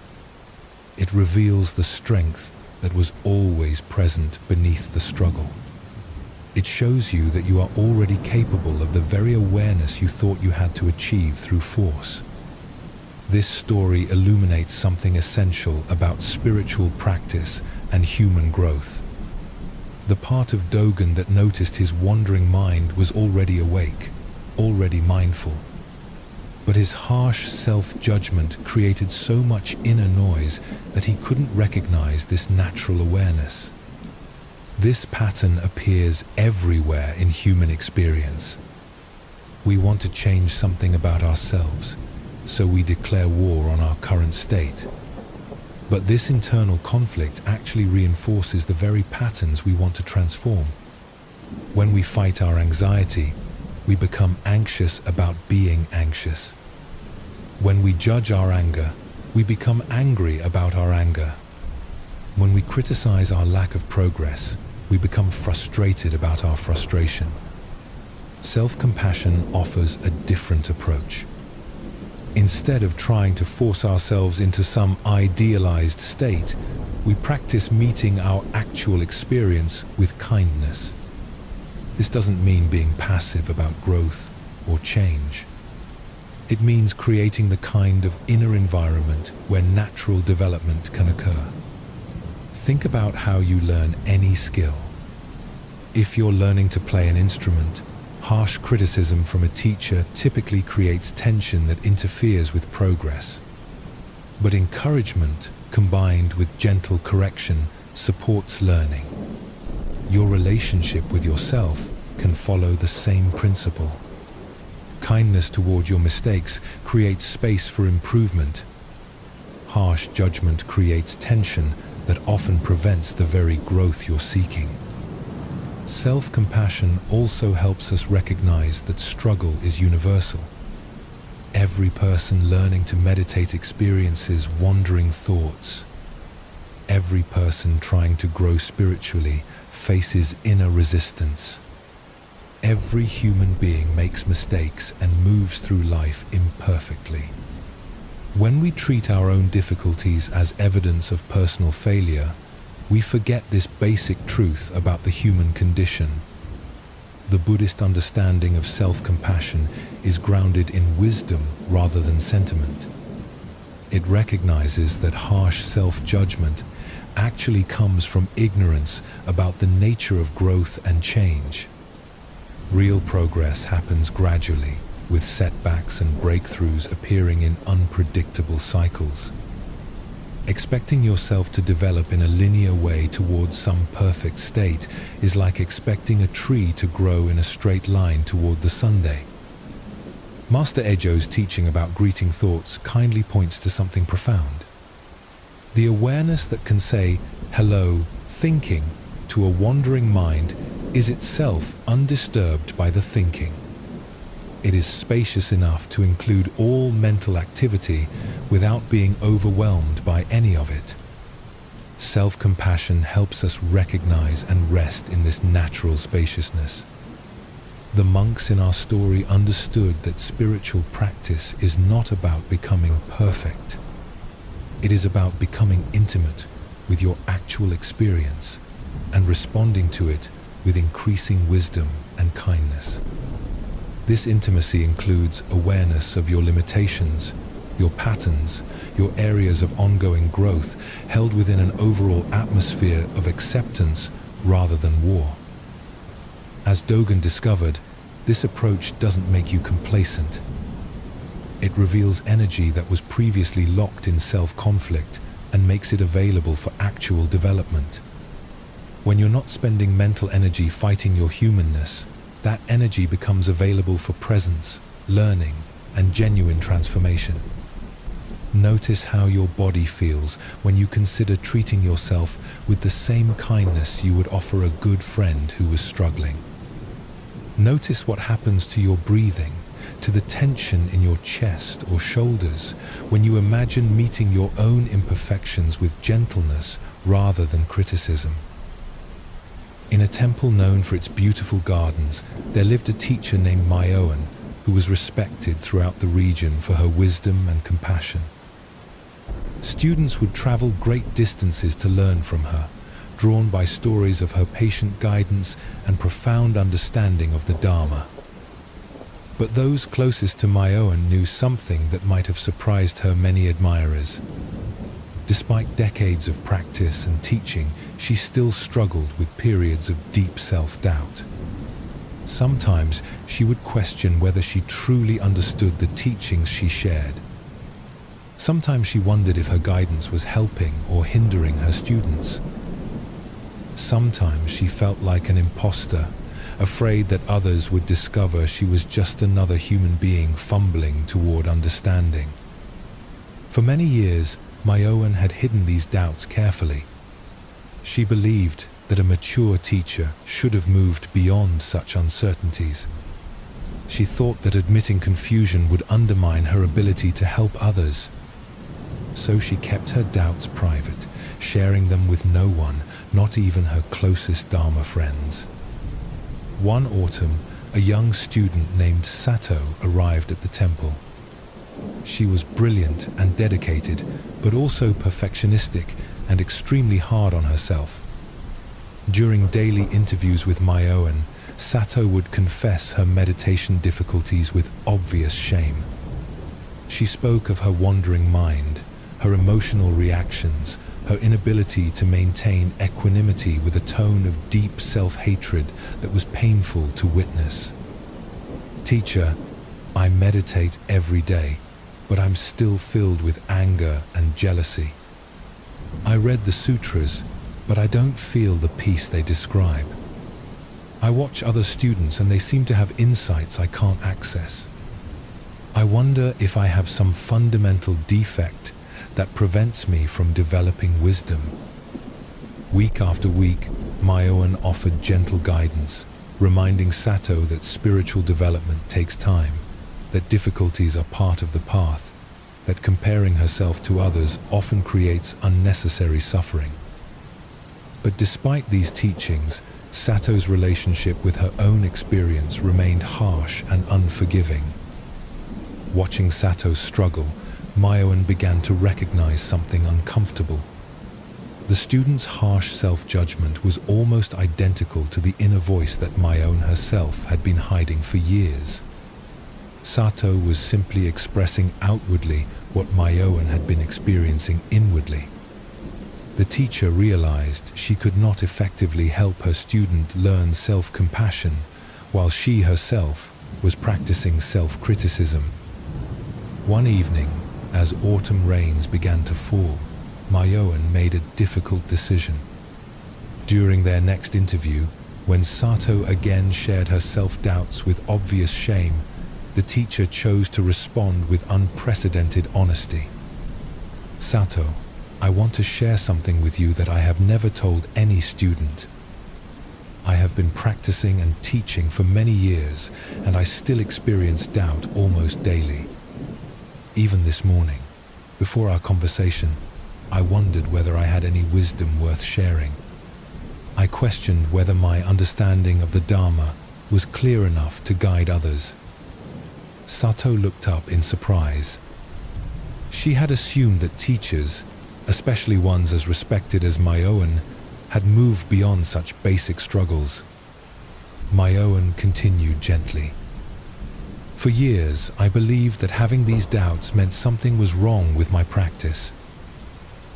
Speaker 1: It reveals the strength that was always present beneath the struggle. It shows you that you are already capable of the very awareness you thought you had to achieve through force. This story illuminates something essential about spiritual practice and human growth. The part of Dogen that noticed his wandering mind was already awake, already mindful. But his harsh self-judgment created so much inner noise that he couldn't recognize this natural awareness. This pattern appears everywhere in human experience. We want to change something about ourselves, so we declare war on our current state. But this internal conflict actually reinforces the very patterns we want to transform. When we fight our anxiety, we become anxious about being anxious. When we judge our anger, we become angry about our anger. When we criticize our lack of progress, we become frustrated about our frustration. Self-compassion offers a different approach. Instead of trying to force ourselves into some idealized state, we practice meeting our actual experience with kindness. This doesn't mean being passive about growth or change. It means creating the kind of inner environment where natural development can occur. Think about how you learn any skill. If you're learning to play an instrument, harsh criticism from a teacher typically creates tension that interferes with progress. But encouragement, combined with gentle correction, supports learning. Your relationship with yourself can follow the same principle. Kindness toward your mistakes creates space for improvement. Harsh judgment creates tension that often prevents the very growth you're seeking. Self-compassion also helps us recognize that struggle is universal. Every person learning to meditate experiences wandering thoughts. Every person trying to grow spiritually faces inner resistance. Every human being makes mistakes and moves through life imperfectly. When we treat our own difficulties as evidence of personal failure, we forget this basic truth about the human condition. The Buddhist understanding of self-compassion is grounded in wisdom rather than sentiment. It recognizes that harsh self-judgment actually comes from ignorance about the nature of growth and change. Real progress happens gradually, with setbacks and breakthroughs appearing in unpredictable cycles. Expecting yourself to develop in a linear way towards some perfect state is like expecting a tree to grow in a straight line toward the sunday. Master Ejo's teaching about greeting thoughts kindly points to something profound. The awareness that can say, "Hello, thinking," to a wandering mind is itself undisturbed by the thinking. It is spacious enough to include all mental activity without being overwhelmed by any of it. Self-compassion helps us recognize and rest in this natural spaciousness. The monks in our story understood that spiritual practice is not about becoming perfect. It is about becoming intimate with your actual experience and responding to it with increasing wisdom and kindness. This intimacy includes awareness of your limitations, your patterns, your areas of ongoing growth, held within an overall atmosphere of acceptance rather than war. As Dogen discovered, this approach doesn't make you complacent. It reveals energy that was previously locked in self-conflict and makes it available for actual development. When you're not spending mental energy fighting your humanness, that energy becomes available for presence, learning, and genuine transformation. Notice how your body feels when you consider treating yourself with the same kindness you would offer a good friend who was struggling. Notice what happens to your breathing, to the tension in your chest or shoulders when you imagine meeting your own imperfections with gentleness rather than criticism. In a temple known for its beautiful gardens, there lived a teacher named Myoan who was respected throughout the region for her wisdom and compassion. Students would travel great distances to learn from her, drawn by stories of her patient guidance and profound understanding of the Dharma. But those closest to Myoan knew something that might have surprised her many admirers. Despite decades of practice and teaching, she still struggled with periods of deep self-doubt. Sometimes she would question whether she truly understood the teachings she shared. Sometimes she wondered if her guidance was helping or hindering her students. Sometimes she felt like an imposter, afraid that others would discover she was just another human being fumbling toward understanding. For many years, Myoan had hidden these doubts carefully. She believed that a mature teacher should have moved beyond such uncertainties. She thought that admitting confusion would undermine her ability to help others. So she kept her doubts private, sharing them with no one, not even her closest Dharma friends. One autumn, a young student named Sato arrived at the temple. She was brilliant and dedicated, but also perfectionistic and extremely hard on herself. During daily interviews with Myoan, Sato would confess her meditation difficulties with obvious shame. She spoke of her wandering mind, her emotional reactions, her inability to maintain equanimity with a tone of deep self-hatred that was painful to witness. "Teacher, I meditate every day, but I'm still filled with anger and jealousy. I read the sutras, but I don't feel the peace they describe. I watch other students and they seem to have insights I can't access. I wonder if I have some fundamental defect that prevents me from developing wisdom." Week after week, Myoan offered gentle guidance, reminding Sato that spiritual development takes time, that difficulties are part of the path, that comparing herself to others often creates unnecessary suffering. But despite these teachings, Sato's relationship with her own experience remained harsh and unforgiving. Watching Sato struggle, Myoan began to recognize something uncomfortable. The student's harsh self-judgment was almost identical to the inner voice that Myoan herself had been hiding for years. Sato was simply expressing outwardly what Myoan had been experiencing inwardly. The teacher realized she could not effectively help her student learn self-compassion while she herself was practicing self-criticism. One evening, as autumn rains began to fall, Myoan made a difficult decision. During their next interview, when Sato again shared her self-doubts with obvious shame, the teacher chose to respond with unprecedented honesty. "Sato, I want to share something with you that I have never told any student. I have been practicing and teaching for many years, and I still experience doubt almost daily. Even this morning, before our conversation, I wondered whether I had any wisdom worth sharing. I questioned whether my understanding of the Dharma was clear enough to guide others." Sato looked up in surprise. She had assumed that teachers, especially ones as respected as Myoan, had moved beyond such basic struggles. Myoan continued gently. "For years, I believed that having these doubts meant something was wrong with my practice.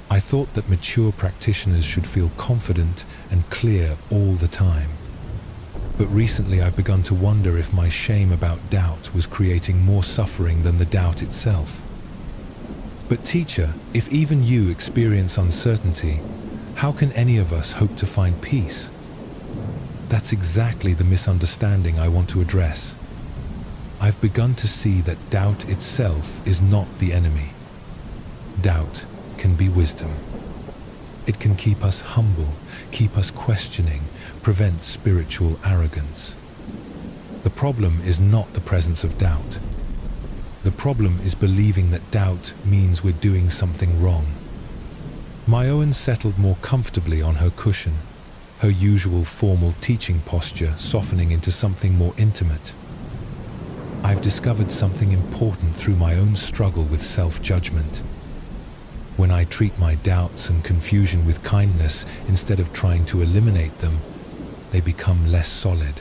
Speaker 1: I thought that mature practitioners should feel confident and clear all the time. But recently I've begun to wonder if my shame about doubt was creating more suffering than the doubt itself. But teacher, if even you experience uncertainty, how can any of us hope to find peace? That's exactly the misunderstanding I want to address. I've begun to see that doubt itself is not the enemy. Doubt can be wisdom. It can keep us humble, keep us questioning, prevent spiritual arrogance. The problem is not the presence of doubt. The problem is believing that doubt means we're doing something wrong." Myoan settled more comfortably on her cushion, her usual formal teaching posture softening into something more intimate. "I've discovered something important through my own struggle with self-judgment. When I treat my doubts and confusion with kindness instead of trying to eliminate them, they become less solid.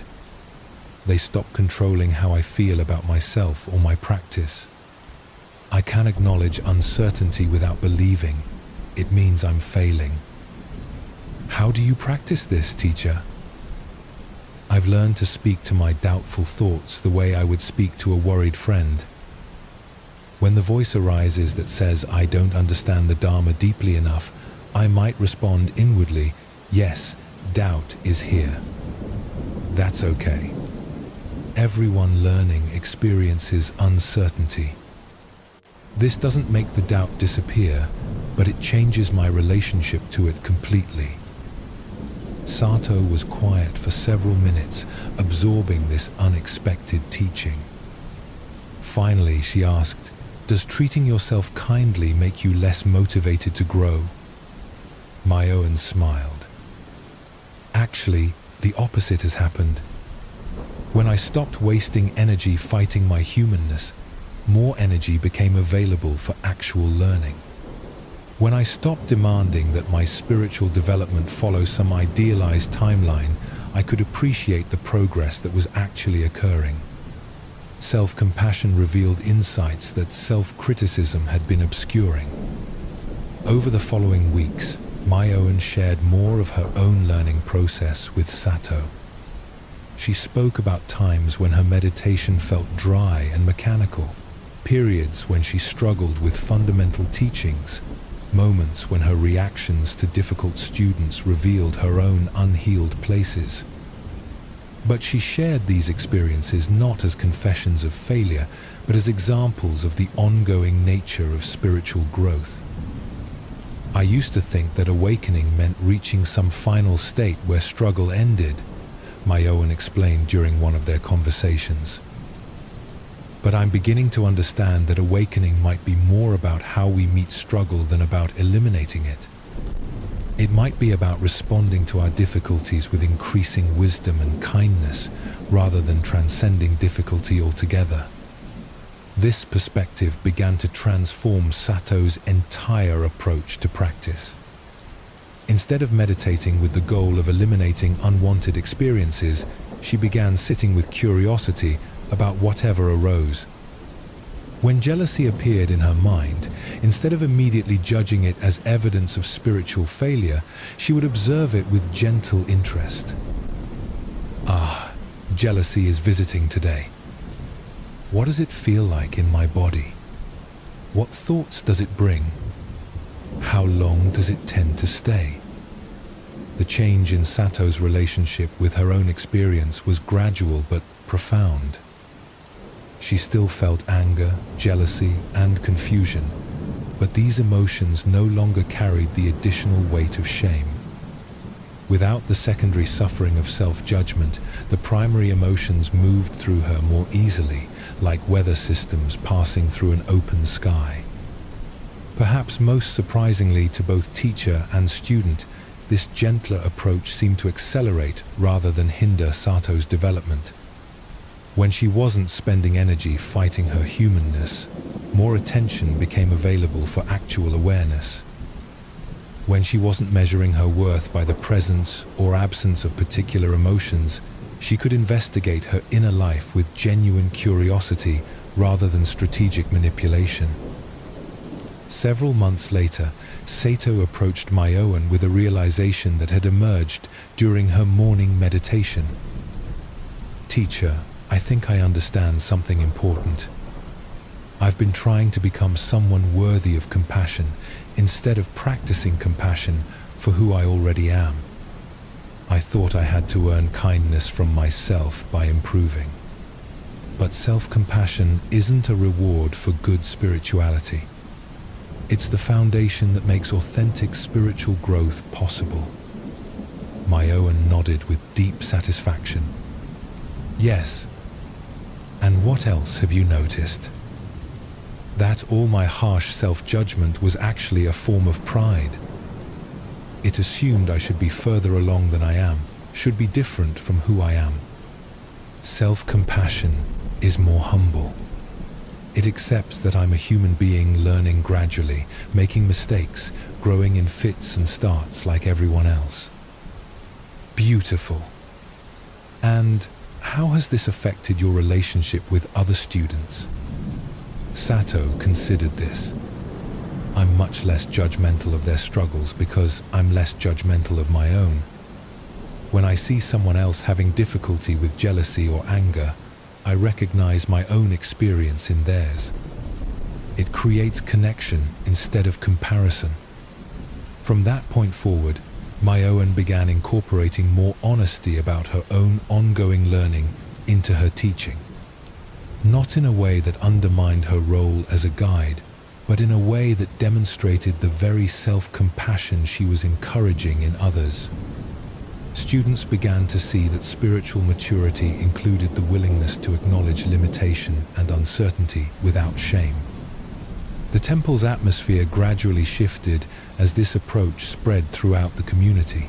Speaker 1: They stop controlling how I feel about myself or my practice. I can acknowledge uncertainty without believing. It means I'm failing." "How do you practice this, teacher?" "I've learned to speak to my doubtful thoughts the way I would speak to a worried friend. When the voice arises that says I don't understand the Dharma deeply enough, I might respond inwardly, yes, doubt is here. That's okay. Everyone learning experiences uncertainty. This doesn't make the doubt disappear, but it changes my relationship to it completely. Sato was quiet for several minutes, absorbing this unexpected teaching. Finally, she asked, "Does treating yourself kindly make you less motivated to grow?" Myoan smiled. "Actually, the opposite has happened. When I stopped wasting energy fighting my humanness, more energy became available for actual learning. When I stopped demanding that my spiritual development follow some idealized timeline, I could appreciate the progress that was actually occurring. Self-compassion revealed insights that self-criticism had been obscuring." Over the following weeks, Myoan shared more of her own learning process with Sato. She spoke about times when her meditation felt dry and mechanical, periods when she struggled with fundamental teachings, moments when her reactions to difficult students revealed her own unhealed places. But she shared these experiences not as confessions of failure, but as examples of the ongoing nature of spiritual growth. "I used to think that awakening meant reaching some final state where struggle ended," Myoan explained during one of their conversations. "But I'm beginning to understand that awakening might be more about how we meet struggle than about eliminating it. It might be about responding to our difficulties with increasing wisdom and kindness, rather than transcending difficulty altogether." This perspective began to transform Sato's entire approach to practice. Instead of meditating with the goal of eliminating unwanted experiences, she began sitting with curiosity about whatever arose. When jealousy appeared in her mind, instead of immediately judging it as evidence of spiritual failure, she would observe it with gentle interest. "Ah, jealousy is visiting today. What does it feel like in my body? What thoughts does it bring? How long does it tend to stay?" The change in Sato's relationship with her own experience was gradual but profound. She still felt anger, jealousy, and confusion, but these emotions no longer carried the additional weight of shame. Without the secondary suffering of self-judgment, the primary emotions moved through her more easily, like weather systems passing through an open sky. Perhaps most surprisingly to both teacher and student, this gentler approach seemed to accelerate rather than hinder Sato's development. When she wasn't spending energy fighting her humanness, more attention became available for actual awareness. When she wasn't measuring her worth by the presence or absence of particular emotions, she could investigate her inner life with genuine curiosity rather than strategic manipulation. Several months later, Sato approached Myoan with a realization that had emerged during her morning meditation. "Teacher, I think I understand something important. I've been trying to become someone worthy of compassion instead of practicing compassion for who I already am. I thought I had to earn kindness from myself by improving. But self-compassion isn't a reward for good spirituality. It's the foundation that makes authentic spiritual growth possible." Myoan nodded with deep satisfaction. "Yes. And what else have you noticed?" "That all my harsh self-judgment was actually a form of pride. It assumed I should be further along than I am, should be different from who I am. Self-compassion is more humble. It accepts that I'm a human being learning gradually, making mistakes, growing in fits and starts like everyone else." Beautiful. "And how has this affected your relationship with other students?" Sato considered this. "I'm much less judgmental of their struggles because I'm less judgmental of my own. When I see someone else having difficulty with jealousy or anger, I recognize my own experience in theirs. It creates connection instead of comparison. From that point forward, Myoan began incorporating more honesty about her own ongoing learning into her teaching. Not in a way that undermined her role as a guide, but in a way that demonstrated the very self-compassion she was encouraging in others. Students began to see that spiritual maturity included the willingness to acknowledge limitation and uncertainty without shame. The temple's atmosphere gradually shifted as this approach spread throughout the community.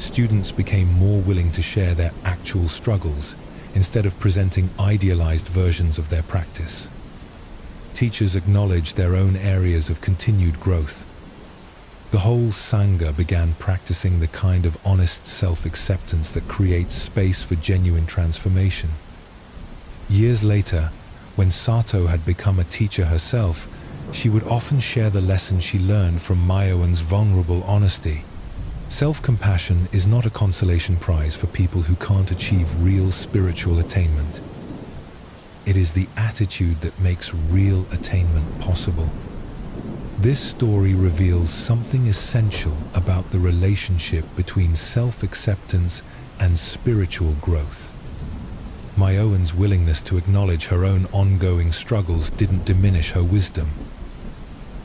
Speaker 1: Students became more willing to share their actual struggles instead of presenting idealized versions of their practice. Teachers acknowledged their own areas of continued growth. The whole Sangha began practicing the kind of honest self-acceptance that creates space for genuine transformation. Years later, when Sato had become a teacher herself, she would often share the lessons she learned from Myoan's vulnerable honesty. Self-compassion is not a consolation prize for people who can't achieve real spiritual attainment. It is the attitude that makes real attainment possible. This story reveals something essential about the relationship between self-acceptance and spiritual growth. Myoan's willingness to acknowledge her own ongoing struggles didn't diminish her wisdom.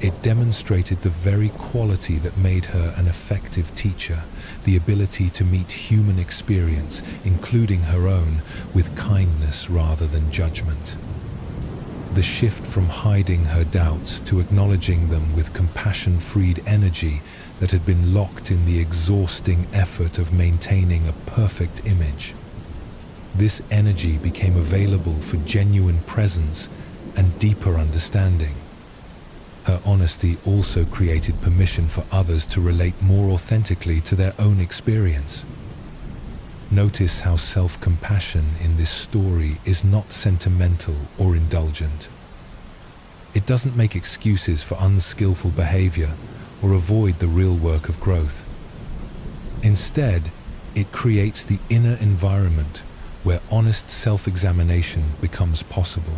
Speaker 1: It demonstrated the very quality that made her an effective teacher, the ability to meet human experience, including her own, with kindness rather than judgment. The shift from hiding her doubts to acknowledging them with compassion freed energy that had been locked in the exhausting effort of maintaining a perfect image. This energy became available for genuine presence and deeper understanding. Her honesty also created permission for others to relate more authentically to their own experience. Notice how self-compassion in this story is not sentimental or indulgent. It doesn't make excuses for unskillful behavior or avoid the real work of growth. Instead, it creates the inner environment where honest self-examination becomes possible.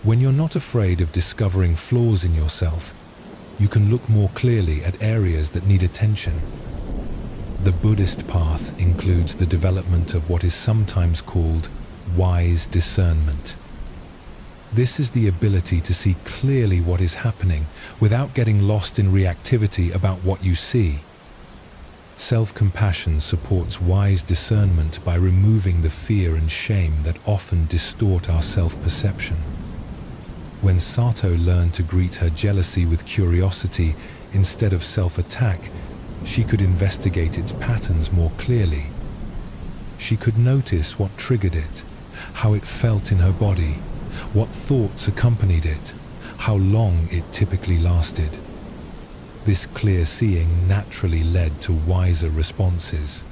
Speaker 1: When you're not afraid of discovering flaws in yourself, you can look more clearly at areas that need attention. The Buddhist path includes the development of what is sometimes called wise discernment. This is the ability to see clearly what is happening without getting lost in reactivity about what you see. Self-compassion supports wise discernment by removing the fear and shame that often distort our self-perception. When Sato learned to greet her jealousy with curiosity instead of self-attack, she could investigate its patterns more clearly. She could notice what triggered it, how it felt in her body, what thoughts accompanied it, how long it typically lasted. This clear seeing naturally led to wiser responses.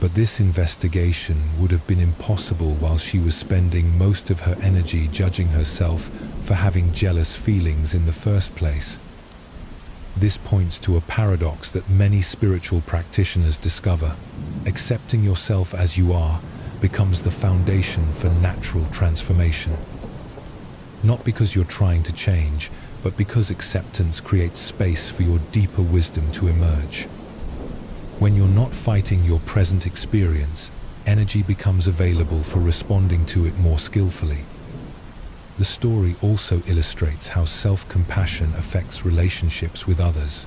Speaker 1: But this investigation would have been impossible while she was spending most of her energy judging herself for having jealous feelings in the first place. This points to a paradox that many spiritual practitioners discover. Accepting yourself as you are becomes the foundation for natural transformation. Not because you're trying to change, but because acceptance creates space for your deeper wisdom to emerge. When you're not fighting your present experience, energy becomes available for responding to it more skillfully. The story also illustrates how self-compassion affects relationships with others.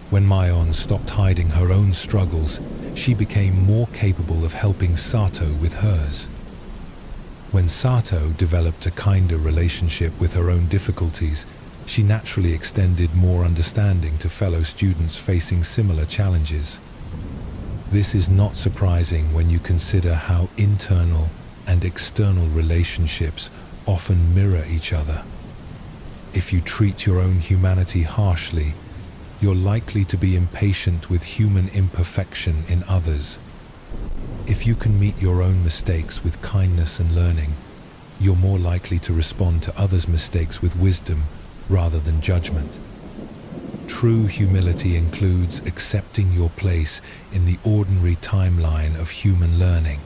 Speaker 1: When Myoan stopped hiding her own struggles, she became more capable of helping Sato with hers. When Sato developed a kinder relationship with her own difficulties, she naturally extended more understanding to fellow students facing similar challenges. This is not surprising when you consider how internal and external relationships often mirror each other. If you treat your own humanity harshly, you're likely to be impatient with human imperfection in others. If you can meet your own mistakes with kindness and learning, you're more likely to respond to others' mistakes with wisdom rather than judgment. True humility includes accepting your place in the ordinary timeline of human learning.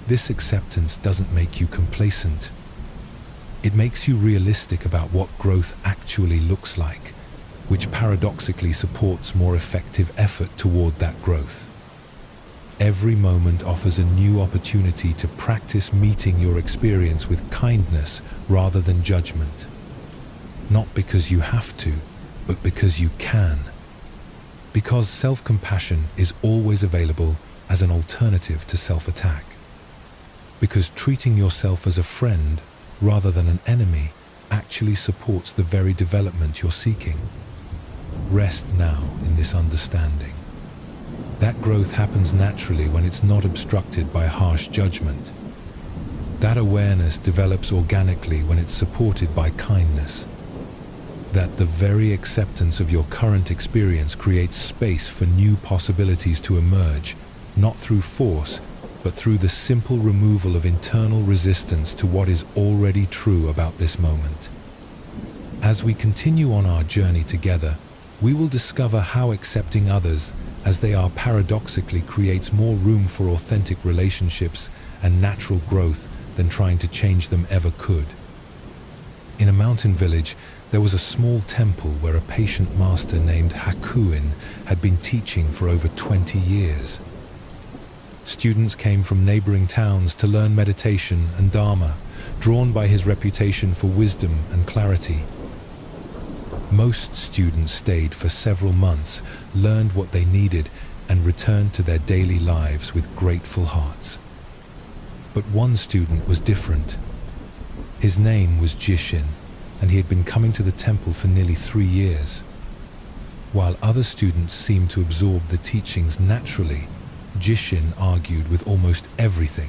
Speaker 1: This acceptance doesn't make you It makes you realistic about what growth actually looks like, which paradoxically supports more effective effort toward that growth. Every moment offers a new opportunity to practice meeting your experience with kindness rather than judgment. Not because you have to, but because you can. Because self-compassion is always available as an alternative to self-attack. Because treating yourself as a friend rather than an enemy actually supports the very development you're seeking. Rest now in this understanding. That growth happens naturally when it's not obstructed by harsh judgment. That awareness develops organically when it's supported by kindness. That the very acceptance of your current experience creates space for new possibilities to emerge, not through force, but through the simple removal of internal resistance to what is already true about this moment. As we continue on our journey together, we will discover how accepting others as they are paradoxically creates more room for authentic relationships and natural growth than trying to change them ever could. In a mountain village, there was a small temple where a patient master named Hakuin had been teaching for over 20 years. Students came from neighboring towns to learn meditation and Dharma, drawn by his reputation for wisdom and clarity. Most students stayed for several months, learned what they needed, and returned to their daily lives with grateful hearts. But one student was different. His name was Jishin, and he had been coming to the temple for nearly 3 years. While other students seemed to absorb the teachings naturally, Jishin argued with almost everything.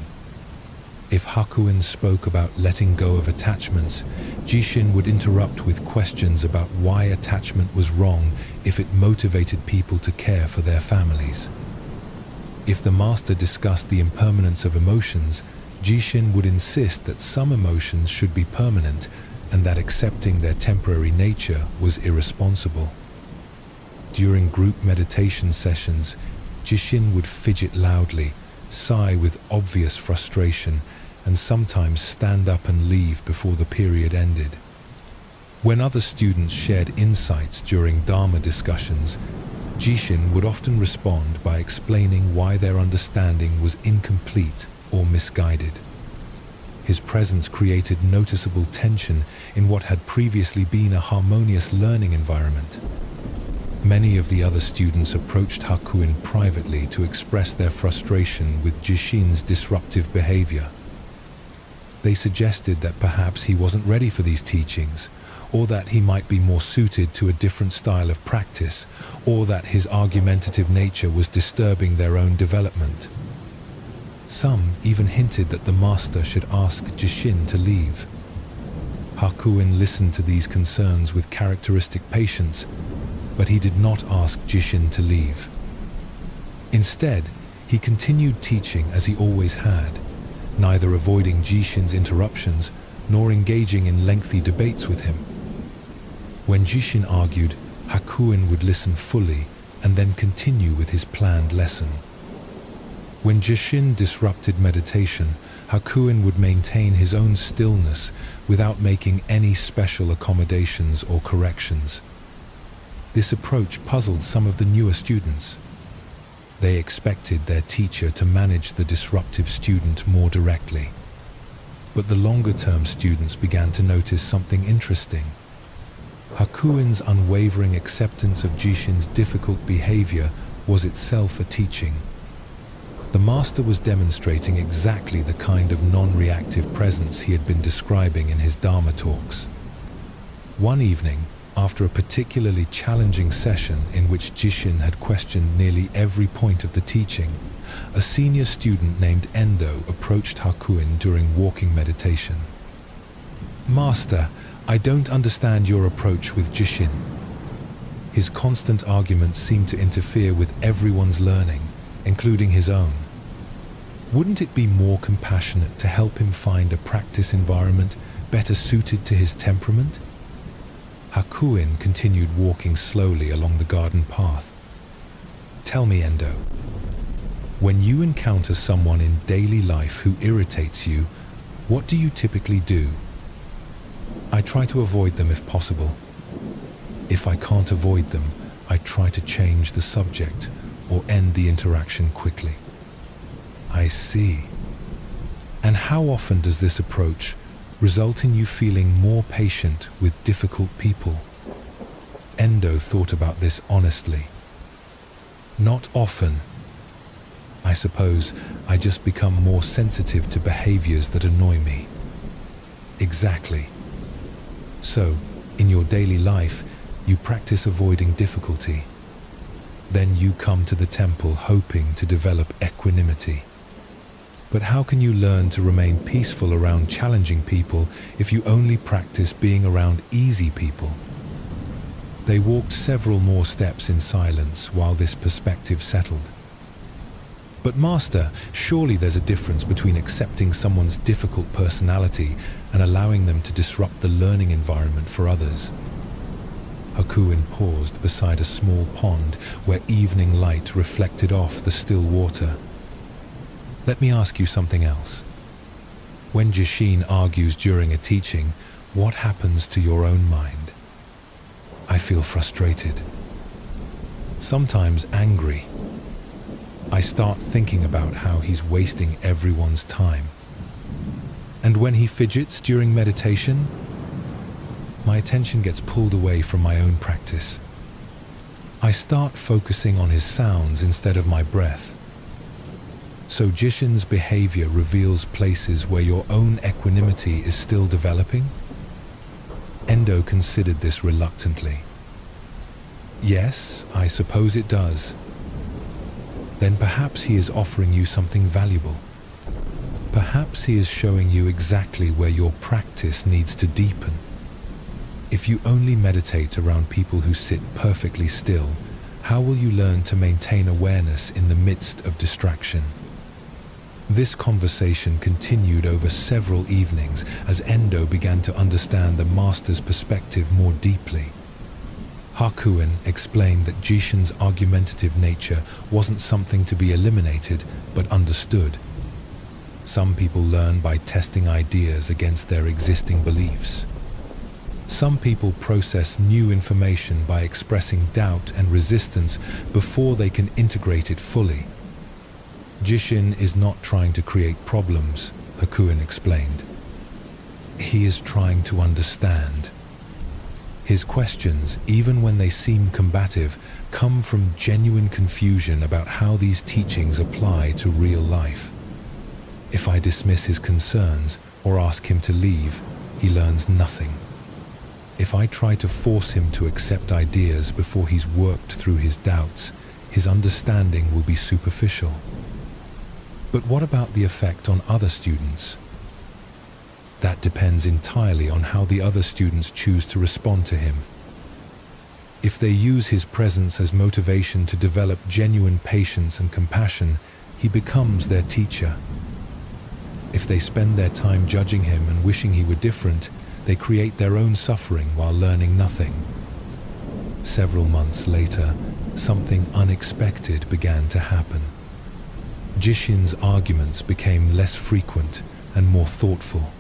Speaker 1: If Hakuin spoke about letting go of attachments, Jishin would interrupt with questions about why attachment was wrong if it motivated people to care for their families. If the master discussed the impermanence of emotions, Jishin would insist that some emotions should be permanent and that accepting their temporary nature was irresponsible. During group meditation sessions, Jishin would fidget loudly, sigh with obvious frustration, and sometimes stand up and leave before the period ended. When other students shared insights during Dharma discussions, Jishin would often respond by explaining why their understanding was incomplete or misguided. His presence created noticeable tension in what had previously been a harmonious learning environment. Many of the other students approached Hakuin privately to express their frustration with Jishin's disruptive behavior. They suggested that perhaps he wasn't ready for these teachings, or that he might be more suited to a different style of practice, or that his argumentative nature was disturbing their own development. Some even hinted that the master should ask Jishin to leave. Hakuin listened to these concerns with characteristic patience, but he did not ask Jishin to leave. Instead, he continued teaching as he always had, neither avoiding Jishin's interruptions nor engaging in lengthy debates with him. When Jishin argued, Hakuin would listen fully and then continue with his planned lesson. When Jishin disrupted meditation, Hakuin would maintain his own stillness without making any special accommodations or corrections. This approach puzzled some of the newer students. They expected their teacher to manage the disruptive student more directly. But the longer-term students began to notice something interesting. Hakuin's unwavering acceptance of Jishin's difficult behavior was itself a teaching. The master was demonstrating exactly the kind of non-reactive presence he had been describing in his Dharma talks. One evening, after a particularly challenging session in which Jishin had questioned nearly every point of the teaching, a senior student named Endo approached Hakuin during walking meditation. "Master, I don't understand your approach with Jishin. His constant arguments seem to interfere with everyone's learning, including his own. Wouldn't it be more compassionate to help him find a practice environment better suited to his temperament?" Hakuin continued walking slowly along the garden path. "Tell me, Endo, when you encounter someone in daily life who irritates you, what do you typically do?" "I try to avoid them if possible. If I can't avoid them, I try to change the subject or end the interaction quickly. I see. And how often does this approach result in you feeling more patient with difficult people? Endo thought about this honestly. Not often. I suppose I just become more sensitive to behaviors that annoy me. Exactly. So, in your daily life, you practice avoiding difficulty. Then you come to the temple hoping to develop equanimity. But how can you learn to remain peaceful around challenging people if you only practice being around easy people? They walked several more steps in silence while this perspective settled. But Master, surely there's a difference between accepting someone's difficult personality and allowing them to disrupt the learning environment for others. Hakuin paused beside a small pond where evening light reflected off the still water. Let me ask you something else. When Jishin argues during a teaching, what happens to your own mind? I feel frustrated. Sometimes angry. I start thinking about how he's wasting everyone's time. And when he fidgets during meditation, my attention gets pulled away from my own practice. I start focusing on his sounds instead of my breath. So Jishin's behavior reveals places where your own equanimity is still developing? Endo considered this reluctantly. Yes, I suppose it does. Then perhaps he is offering you something valuable. Perhaps he is showing you exactly where your practice needs to deepen. If you only meditate around people who sit perfectly still, how will you learn to maintain awareness in the midst of distraction? This conversation continued over several evenings as Endo began to understand the Master's perspective more deeply. Hakuin explained that Jishin's argumentative nature wasn't something to be eliminated, but understood. Some people learn by testing ideas against their existing beliefs. Some people process new information by expressing doubt and resistance before they can integrate it fully. Jishin is not trying to create problems, Hakuin explained. He is trying to understand. His questions, even when they seem combative, come from genuine confusion about how these teachings apply to real life. If I dismiss his concerns or ask him to leave, he learns nothing. If I try to force him to accept ideas before he's worked through his doubts, his understanding will be superficial. But what about the effect on other students? That depends entirely on how the other students choose to respond to him. If they use his presence as motivation to develop genuine patience and compassion, he becomes their teacher. If they spend their time judging him and wishing he were different, they create their own suffering while learning nothing. Several months later, something unexpected began to happen. Jishin's arguments became less frequent and more thoughtful.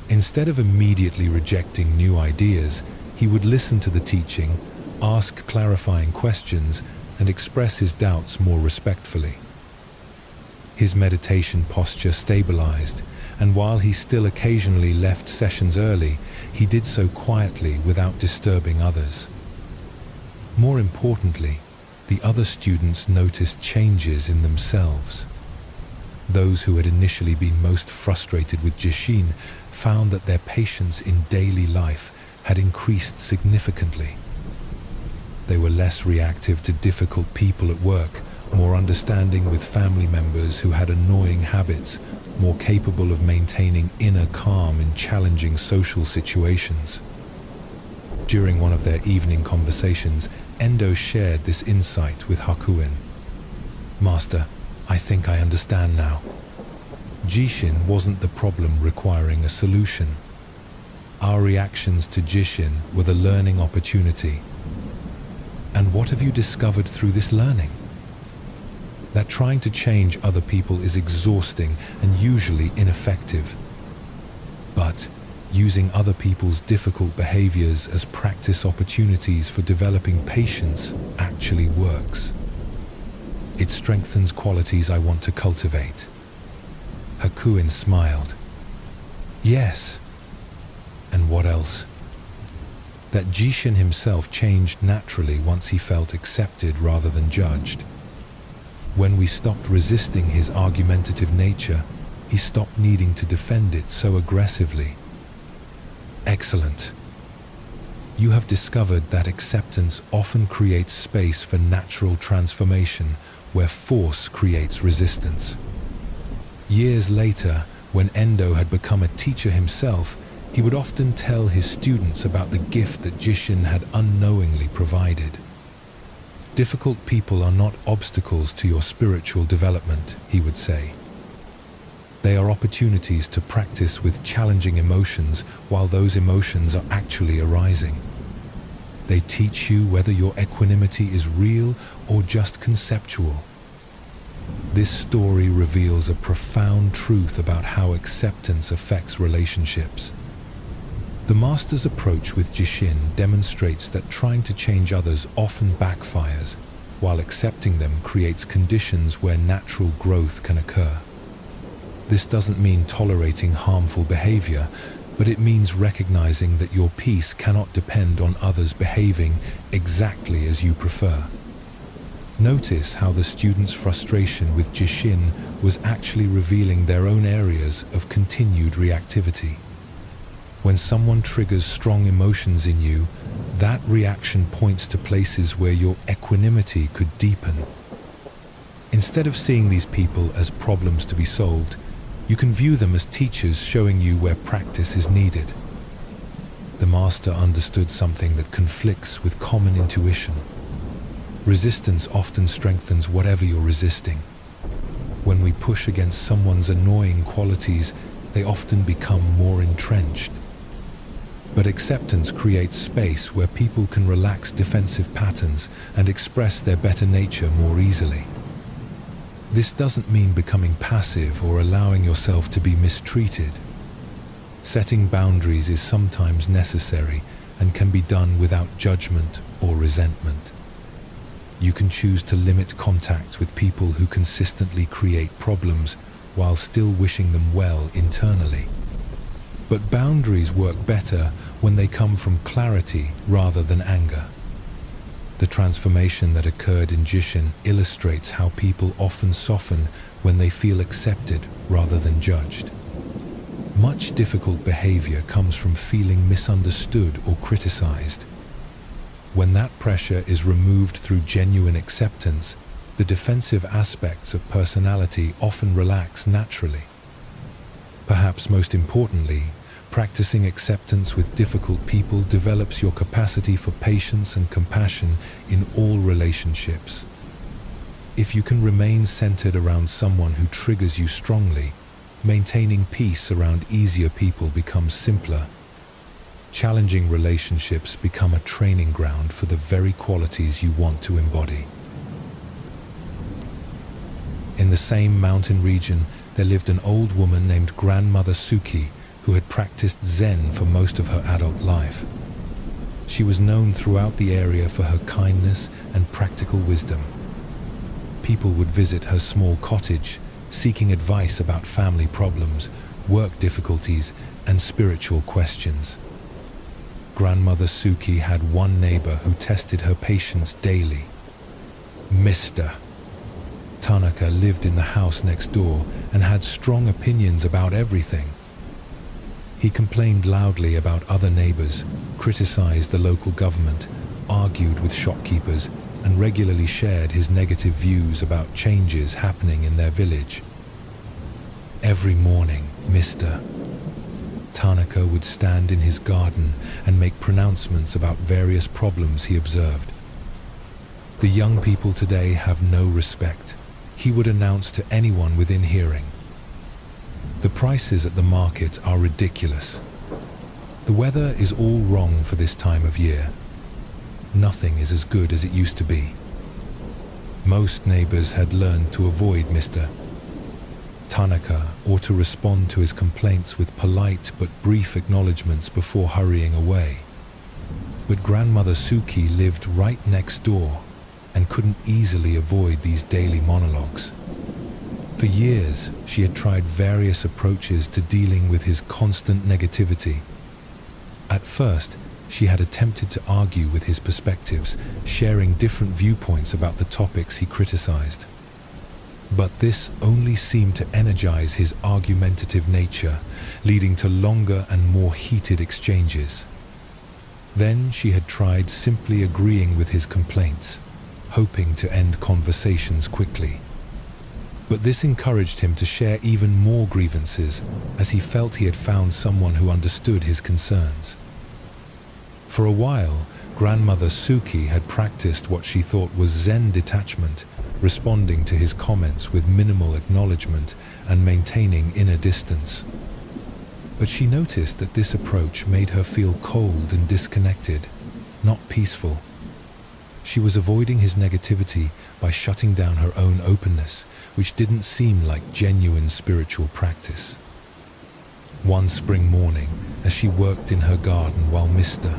Speaker 1: Instead of immediately rejecting new ideas, he would listen to the teaching, ask clarifying questions, and express his doubts more respectfully. His meditation posture stabilized, and while he still occasionally left sessions early, he did so quietly without disturbing others. More importantly, the other students noticed changes in themselves. Those who had initially been most frustrated with Jishin found that their patience in daily life had increased significantly. They were less reactive to difficult people at work, more understanding with family members who had annoying habits, more capable of maintaining inner calm in challenging social situations. During one of their evening conversations, Endo shared this insight with Hakuin. Master, I think I understand now. Jishin wasn't the problem requiring a solution. Our reactions to Jishin were the learning opportunity. And what have you discovered through this learning? That trying to change other people is exhausting and usually ineffective. But Using other people's difficult behaviors as practice opportunities for developing patience actually works. It strengthens qualities I want to cultivate. Hakuin smiled. Yes. And what else? That Jishin himself changed naturally once he felt accepted rather than judged. When we stopped resisting his argumentative nature, he stopped needing to defend it so aggressively. Excellent. You have discovered that acceptance often creates space for natural transformation where force creates resistance. Years later, when Endo had become a teacher himself, he would often tell his students about the gift that Jishin had unknowingly provided. Difficult people are not obstacles to your spiritual development, he would say. They are opportunities to practice with challenging emotions while those emotions are actually arising. They teach you whether your equanimity is real or just conceptual. This story reveals a profound truth about how acceptance affects relationships. The master's approach with Jishin demonstrates that trying to change others often backfires, while accepting them creates conditions where natural growth can occur. This doesn't mean tolerating harmful behavior, but it means recognizing that your peace cannot depend on others behaving exactly as you prefer. Notice how the student's frustration with Jishin was actually revealing their own areas of continued reactivity. When someone triggers strong emotions in you, that reaction points to places where your equanimity could deepen. Instead of seeing these people as problems to be solved, you can view them as teachers showing you where practice is needed. The master understood something that conflicts with common intuition. Resistance often strengthens whatever you're resisting. When we push against someone's annoying qualities, they often become more entrenched. But acceptance creates space where people can relax defensive patterns and express their better nature more easily. This doesn't mean becoming passive or allowing yourself to be mistreated. Setting boundaries is sometimes necessary and can be done without judgment or resentment. You can choose to limit contact with people who consistently create problems while still wishing them well internally. But boundaries work better when they come from clarity rather than anger. The transformation that occurred in Jishin illustrates how people often soften when they feel accepted rather than judged. Much difficult behavior comes from feeling misunderstood or criticized. When that pressure is removed through genuine acceptance, the defensive aspects of personality often relax naturally. Perhaps most importantly, practicing acceptance with difficult people develops your capacity for patience and compassion in all relationships. If you can remain centered around someone who triggers you strongly, maintaining peace around easier people becomes simpler. Challenging relationships become a training ground for the very qualities you want to embody. In the same mountain region, there lived an old woman named Grandmother Suki, who had practiced Zen for most of her adult life. She was known throughout the area for her kindness and practical wisdom. People would visit her small cottage, seeking advice about family problems, work difficulties, and spiritual questions. Grandmother Suki had one neighbor who tested her patience daily. Mr. Tanaka lived in the house next door and had strong opinions about everything. He complained loudly about other neighbors, criticized the local government, argued with shopkeepers, and regularly shared his negative views about changes happening in their village. Every morning, Mr. Tanaka would stand in his garden and make pronouncements about various problems he observed. The young people today have no respect, he would announce to anyone within hearing. The prices at the market are ridiculous. The weather is all wrong for this time of year. Nothing is as good as it used to be. Most neighbors had learned to avoid Mr. Tanaka, or to respond to his complaints with polite but brief acknowledgements before hurrying away. But Grandmother Suki lived right next door and couldn't easily avoid these daily monologues. For years, she had tried various approaches to dealing with his constant negativity. At first, she had attempted to argue with his perspectives, sharing different viewpoints about the topics he criticized. But this only seemed to energize his argumentative nature, leading to longer and more heated exchanges. Then she had tried simply agreeing with his complaints, hoping to end conversations quickly. But this encouraged him to share even more grievances, as he felt he had found someone who understood his concerns. For a while, Grandmother Suki had practiced what she thought was Zen detachment, responding to his comments with minimal acknowledgement and maintaining inner distance. But she noticed that this approach made her feel cold and disconnected, not peaceful. She was avoiding his negativity by shutting down her own openness, which didn't seem like genuine spiritual practice. One spring morning, as she worked in her garden while Mr.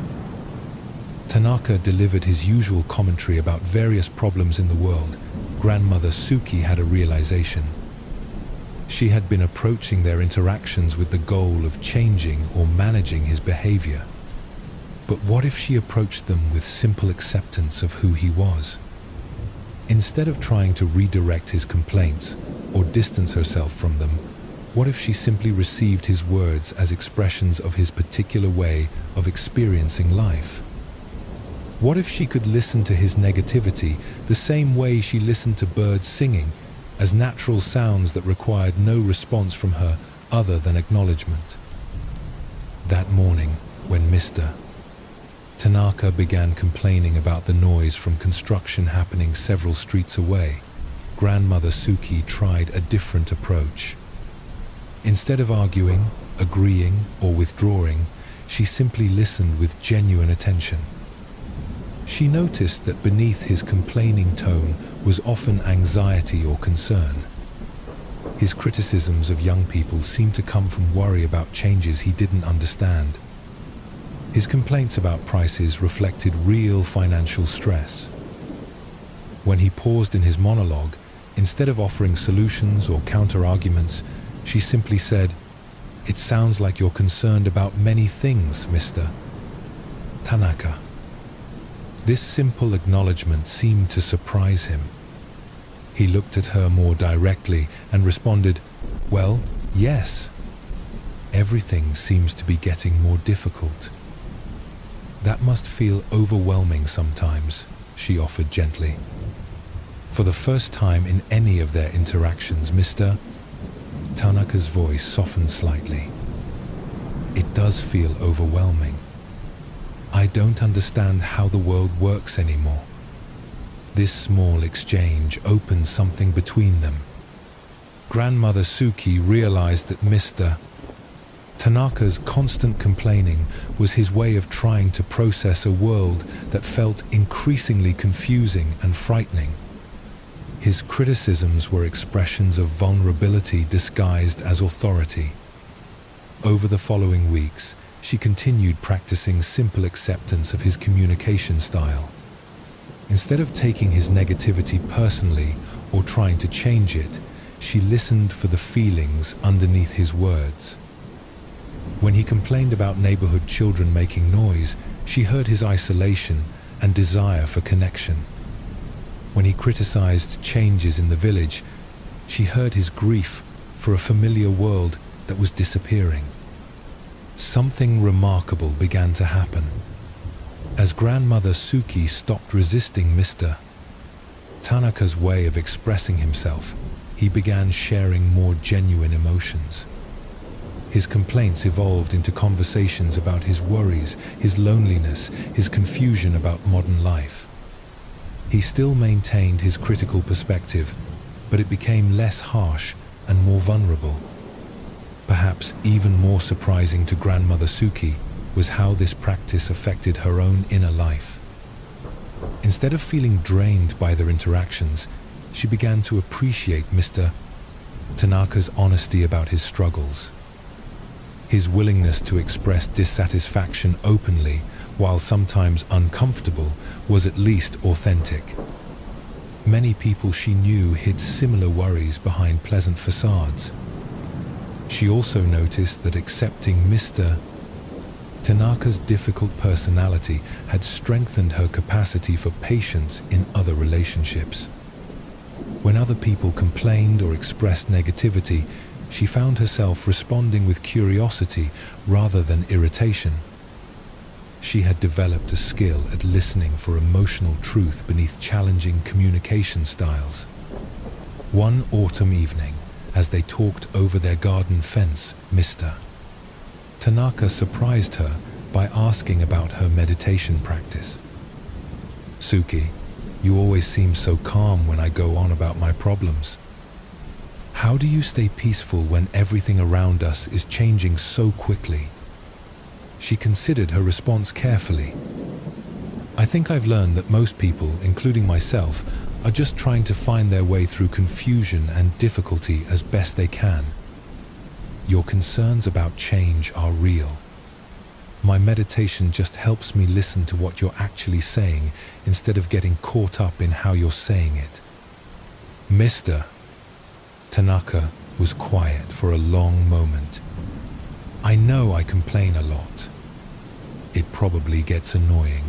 Speaker 1: Tanaka delivered his usual commentary about various problems in the world, Grandmother Suki had a realization. She had been approaching their interactions with the goal of changing or managing his behavior. But what if she approached them with simple acceptance of who he was? Instead of trying to redirect his complaints or distance herself from them, what if she simply received his words as expressions of his particular way of experiencing life? What if she could listen to his negativity the same way she listened to birds singing, as natural sounds that required no response from her other than acknowledgement? That morning, when Mr. Tanaka began complaining about the noise from construction happening several streets away, Grandmother Suki tried a different approach. Instead of arguing, agreeing, or withdrawing, she simply listened with genuine attention. She noticed that beneath his complaining tone was often anxiety or concern. His criticisms of young people seemed to come from worry about changes he didn't understand. His complaints about prices reflected real financial stress. When he paused in his monologue, instead of offering solutions or counter-arguments, she simply said, "It sounds like you're concerned about many things, Mr. Tanaka." This simple acknowledgement seemed to surprise him. He looked at her more directly and responded, "Well, yes. Everything seems to be getting more difficult." "That must feel overwhelming sometimes," she offered gently. For the first time in any of their interactions, Mr. Tanaka's voice softened slightly. "It does feel overwhelming. I don't understand how the world works anymore." This small exchange opened something between them. Grandmother Suki realized that Mr. Tanaka's constant complaining was his way of trying to process a world that felt increasingly confusing and frightening. His criticisms were expressions of vulnerability disguised as authority. Over the following weeks, she continued practicing simple acceptance of his communication style. Instead of taking his negativity personally or trying to change it, she listened for the feelings underneath his words. When he complained about neighborhood children making noise, she heard his isolation and desire for connection. When he criticized changes in the village, she heard his grief for a familiar world that was disappearing. Something remarkable began to happen. As Grandmother Suki stopped resisting Mr. Tanaka's way of expressing himself, he began sharing more genuine emotions. His complaints evolved into conversations about his worries, his loneliness, his confusion about modern life. He still maintained his critical perspective, but it became less harsh and more vulnerable. Perhaps even more surprising to Grandmother Suki was how this practice affected her own inner life. Instead of feeling drained by their interactions, she began to appreciate Mr. Tanaka's honesty about his struggles. His willingness to express dissatisfaction openly, while sometimes uncomfortable, was at least authentic. Many people she knew hid similar worries behind pleasant facades. She also noticed that accepting Mr. Tanaka's difficult personality had strengthened her capacity for patience in other relationships. When other people complained or expressed negativity, she found herself responding with curiosity rather than irritation. She had developed a skill at listening for emotional truth beneath challenging communication styles. One autumn evening, as they talked over their garden fence, Mr. Tanaka surprised her by asking about her meditation practice. "Suki, you always seem so calm when I go on about my problems. How do you stay peaceful when everything around us is changing so quickly?" She considered her response carefully. "I think I've learned that most people, including myself, are just trying to find their way through confusion and difficulty as best they can. Your concerns about change are real. My meditation just helps me listen to what you're actually saying instead of getting caught up in how you're saying it." Mr. Tanaka was quiet for a long moment. "I know I complain a lot. It probably gets annoying."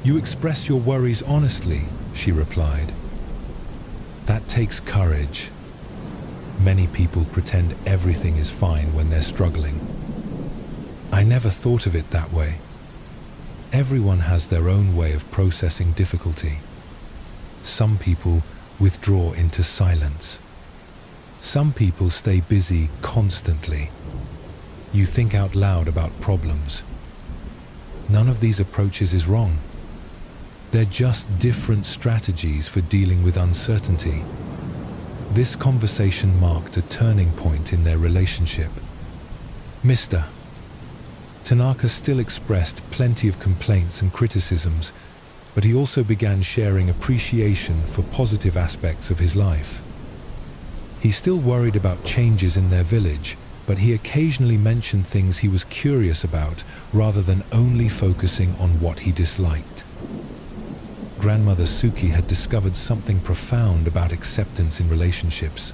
Speaker 1: "You express your worries honestly," she replied. "That takes courage. Many people pretend everything is fine when they're struggling. I never thought of it that way. Everyone has their own way of processing difficulty. Some people withdraw into silence. Some people stay busy constantly. You think out loud about problems. None of these approaches is wrong. They're just different strategies for dealing with uncertainty." This conversation marked a turning point in their relationship. Mr. Tanaka still expressed plenty of complaints and criticisms, but he also began sharing appreciation for positive aspects of his life. He still worried about changes in their village, but he occasionally mentioned things he was curious about rather than only focusing on what he disliked. Grandmother Suki had discovered something profound about acceptance in relationships.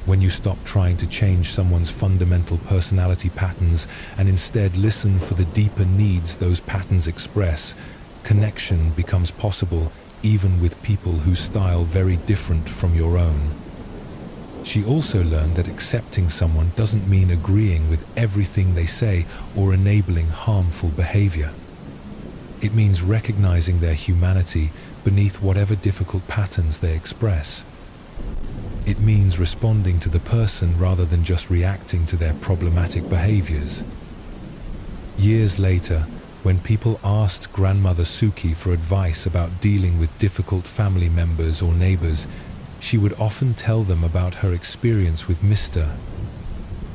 Speaker 1: When you stop trying to change someone's fundamental personality patterns and instead listen for the deeper needs those patterns express, connection becomes possible even with people whose style very different from your own. She also learned that accepting someone doesn't mean agreeing with everything they say or enabling harmful behavior. It means recognizing their humanity beneath whatever difficult patterns they express. It means responding to the person rather than just reacting to their problematic behaviors. Years later, when people asked Grandmother Suki for advice about dealing with difficult family members or neighbors, she would often tell them about her experience with Mr.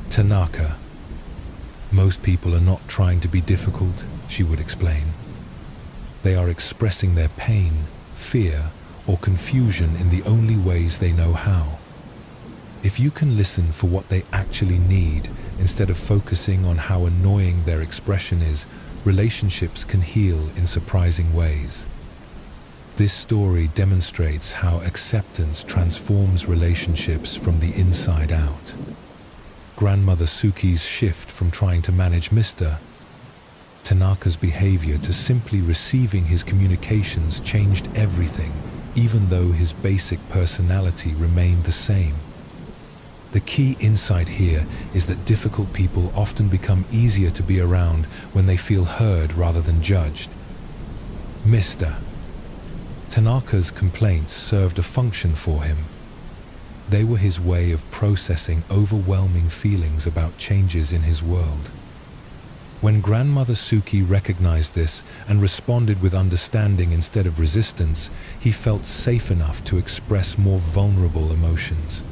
Speaker 1: Tanaka. "Most people are not trying to be difficult," she would explain. "They are expressing their pain, fear, or confusion in the only ways they know how. If you can listen for what they actually need instead of focusing on how annoying their expression is, relationships can heal in surprising ways." This story demonstrates how acceptance transforms relationships from the inside out. Grandmother Suki's shift from trying to manage Mr. Tanaka's behavior to simply receiving his communications changed everything, even though his basic personality remained the same. The key insight here is that difficult people often become easier to be around when they feel heard rather than judged. Mr. Tanaka's complaints served a function for him. They were his way of processing overwhelming feelings about changes in his world. When Grandmother Suki recognized this and responded with understanding instead of resistance, he felt safe enough to express more vulnerable emotions.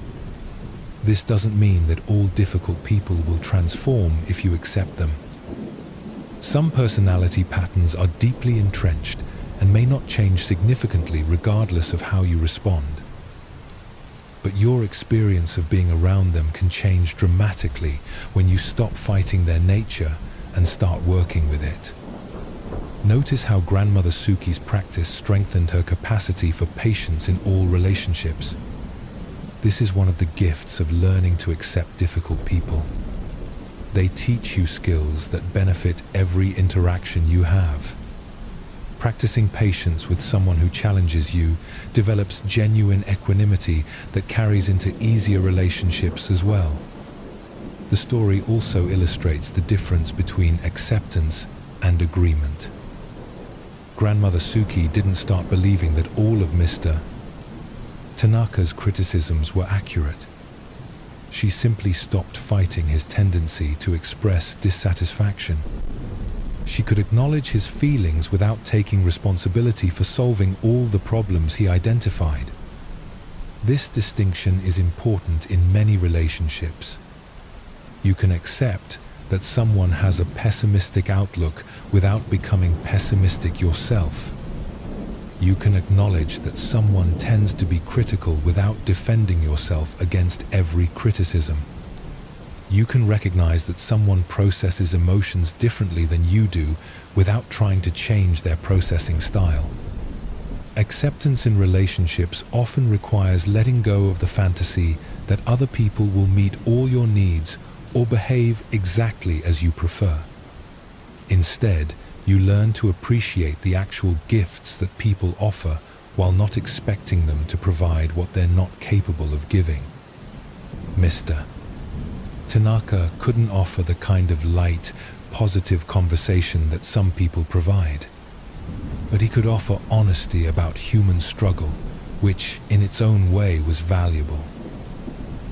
Speaker 1: This doesn't mean that all difficult people will transform if you accept them. Some personality patterns are deeply entrenched and may not change significantly regardless of how you respond. but your experience of being around them can change dramatically when you stop fighting their nature and start working with it. Notice how Grandmother Suki's practice strengthened her capacity for patience in all relationships. This is one of the gifts of learning to accept difficult people. They teach you skills that benefit every interaction you have. Practicing patience with someone who challenges you develops genuine equanimity that carries into easier relationships as well. The story also illustrates the difference between acceptance and agreement. Grandmother Suki didn't start believing that all of Mr. Tanaka's criticisms were accurate. She simply stopped fighting his tendency to express dissatisfaction. She could acknowledge his feelings without taking responsibility for solving all the problems he identified. This distinction is important in many relationships. You can accept that someone has a pessimistic outlook without becoming pessimistic yourself. You can acknowledge that someone tends to be critical without defending yourself against every criticism. You can recognize that someone processes emotions differently than you do without trying to change their processing style. Acceptance in relationships often requires letting go of the fantasy that other people will meet all your needs or behave exactly as you prefer. Instead, you learn to appreciate the actual gifts that people offer while not expecting them to provide what they're not capable of giving. Mr. Tanaka couldn't offer the kind of light, positive conversation that some people provide. But he could offer honesty about human struggle, which in its own way was valuable.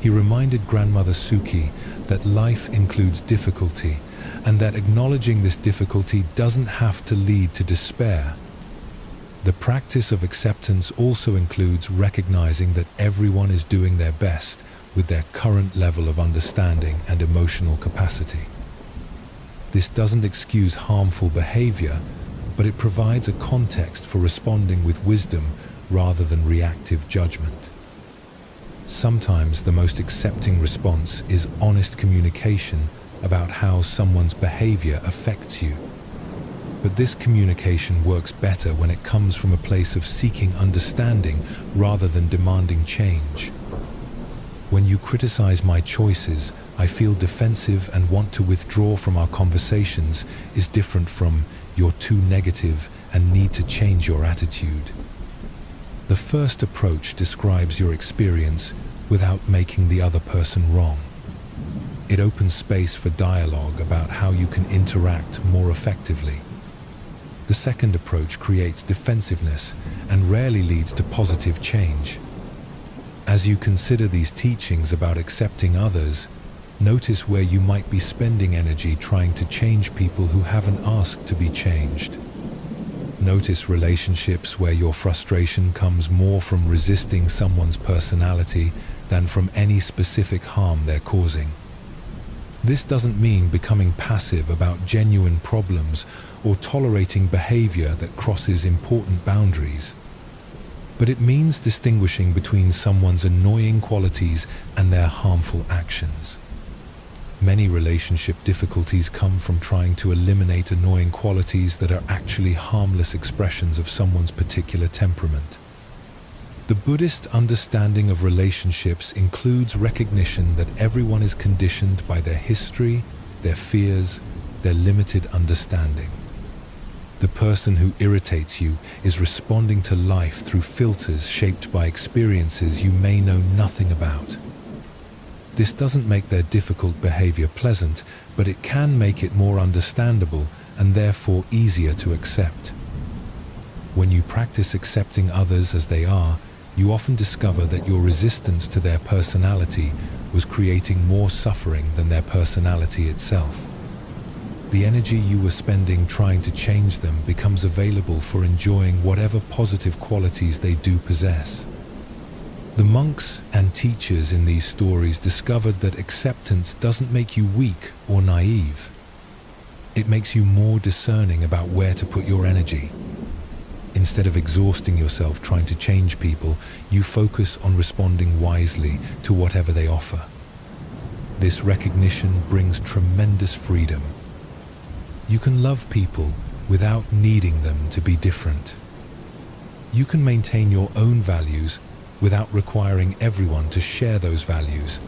Speaker 1: He reminded Grandmother Suki that life includes difficulty, and that acknowledging this difficulty doesn't have to lead to despair. The practice of acceptance also includes recognizing that everyone is doing their best with their current level of understanding and emotional capacity. This doesn't excuse harmful behavior, but it provides a context for responding with wisdom rather than reactive judgment. Sometimes the most accepting response is honest communication about how someone's behavior affects you. But this communication works better when it comes from a place of seeking understanding rather than demanding change. When you criticize my choices, I feel defensive and want to withdraw from our conversations is different from you're too negative and need to change your attitude. The first approach describes your experience without making the other person wrong. It opens space for dialogue about how you can interact more effectively. The second approach creates defensiveness and rarely leads to positive change. As you consider these teachings about accepting others, notice where you might be spending energy trying to change people who haven't asked to be changed. Notice relationships where your frustration comes more from resisting someone's personality than from any specific harm they're causing. This doesn't mean becoming passive about genuine problems or tolerating behavior that crosses important boundaries. But it means distinguishing between someone's annoying qualities and their harmful actions. Many relationship difficulties come from trying to eliminate annoying qualities that are actually harmless expressions of someone's particular temperament. The Buddhist understanding of relationships includes recognition that everyone is conditioned by their history, their fears, their limited understanding. The person who irritates you is responding to life through filters shaped by experiences you may know nothing about. This doesn't make their difficult behavior pleasant, but it can make it more understandable and therefore easier to accept. When you practice accepting others as they are, you often discover that your resistance to their personality was creating more suffering than their personality itself. The energy you were spending trying to change them becomes available for enjoying whatever positive qualities they do possess. The monks and teachers in these stories discovered that acceptance doesn't make you weak or naive. It makes you more discerning about where to put your energy. Instead of exhausting yourself trying to change people, you focus on responding wisely to whatever they offer. This recognition brings tremendous freedom. You can love people without needing them to be different. You can maintain your own values without requiring everyone to share those values.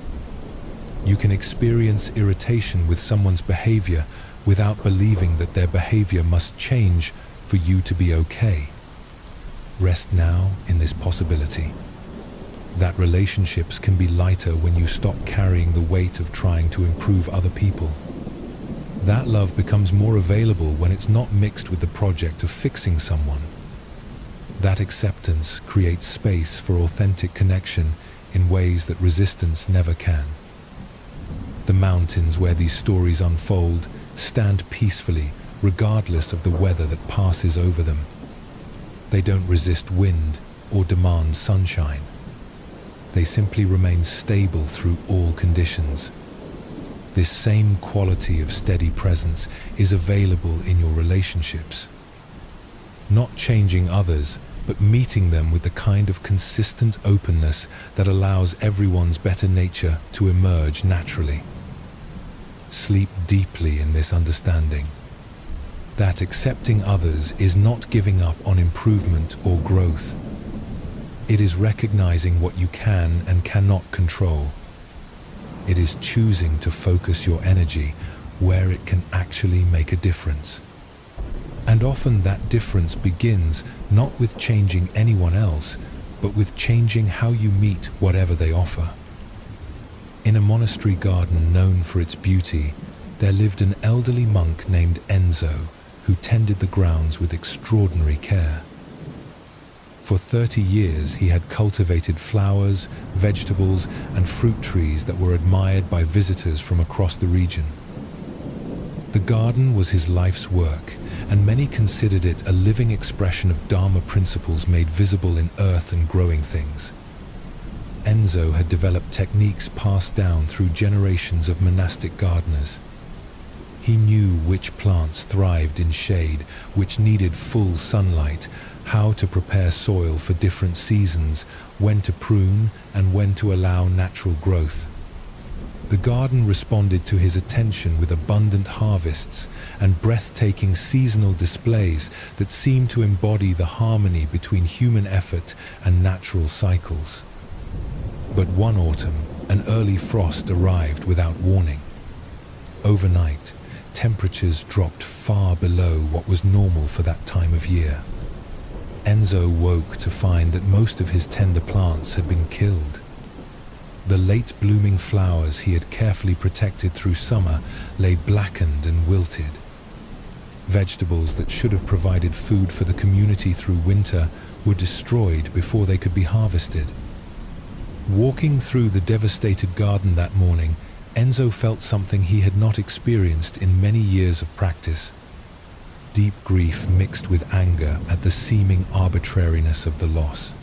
Speaker 1: You can experience irritation with someone's behavior without believing that their behavior must change for you to be okay. Rest now in this possibility that relationships can be lighter when you stop carrying the weight of trying to improve other people. That love becomes more available when it's not mixed with the project of fixing someone. That acceptance creates space for authentic connection in ways that resistance never can. The mountains where these stories unfold stand peacefully regardless of the weather that passes over them. They don't resist wind or demand sunshine. They simply remain stable through all conditions. This same quality of steady presence is available in your relationships. Not changing others, but meeting them with the kind of consistent openness that allows everyone's better nature to emerge naturally. Sleep deeply in this understanding that accepting others is not giving up on improvement or growth. It is recognizing what you can and cannot control. It is choosing to focus your energy where it can actually make a difference. And often that difference begins not with changing anyone else, but with changing how you meet whatever they offer. In a monastery garden known for its beauty, there lived an elderly monk named Enzo, who tended the grounds with extraordinary care. For 30 years he had cultivated flowers, vegetables, and fruit trees that were admired by visitors from across the region. The garden was his life's work, and many considered it a living expression of Dharma principles made visible in earth and growing things. Enzo had developed techniques passed down through generations of monastic gardeners. He knew which plants thrived in shade, which needed full sunlight, how to prepare soil for different seasons, when to prune and when to allow natural growth. The garden responded to his attention with abundant harvests and breathtaking seasonal displays that seemed to embody the harmony between human effort and natural cycles. But one autumn, an early frost arrived without warning. Overnight, temperatures dropped far below what was normal for that time of year. Enzo woke to find that most of his tender plants had been killed. The late blooming flowers he had carefully protected through summer lay blackened and wilted. Vegetables that should have provided food for the community through winter were destroyed before they could be harvested. Walking through the devastated garden that morning, Enzo felt something he had not experienced in many years of practice. Deep grief mixed with anger at the seeming arbitrariness of the loss.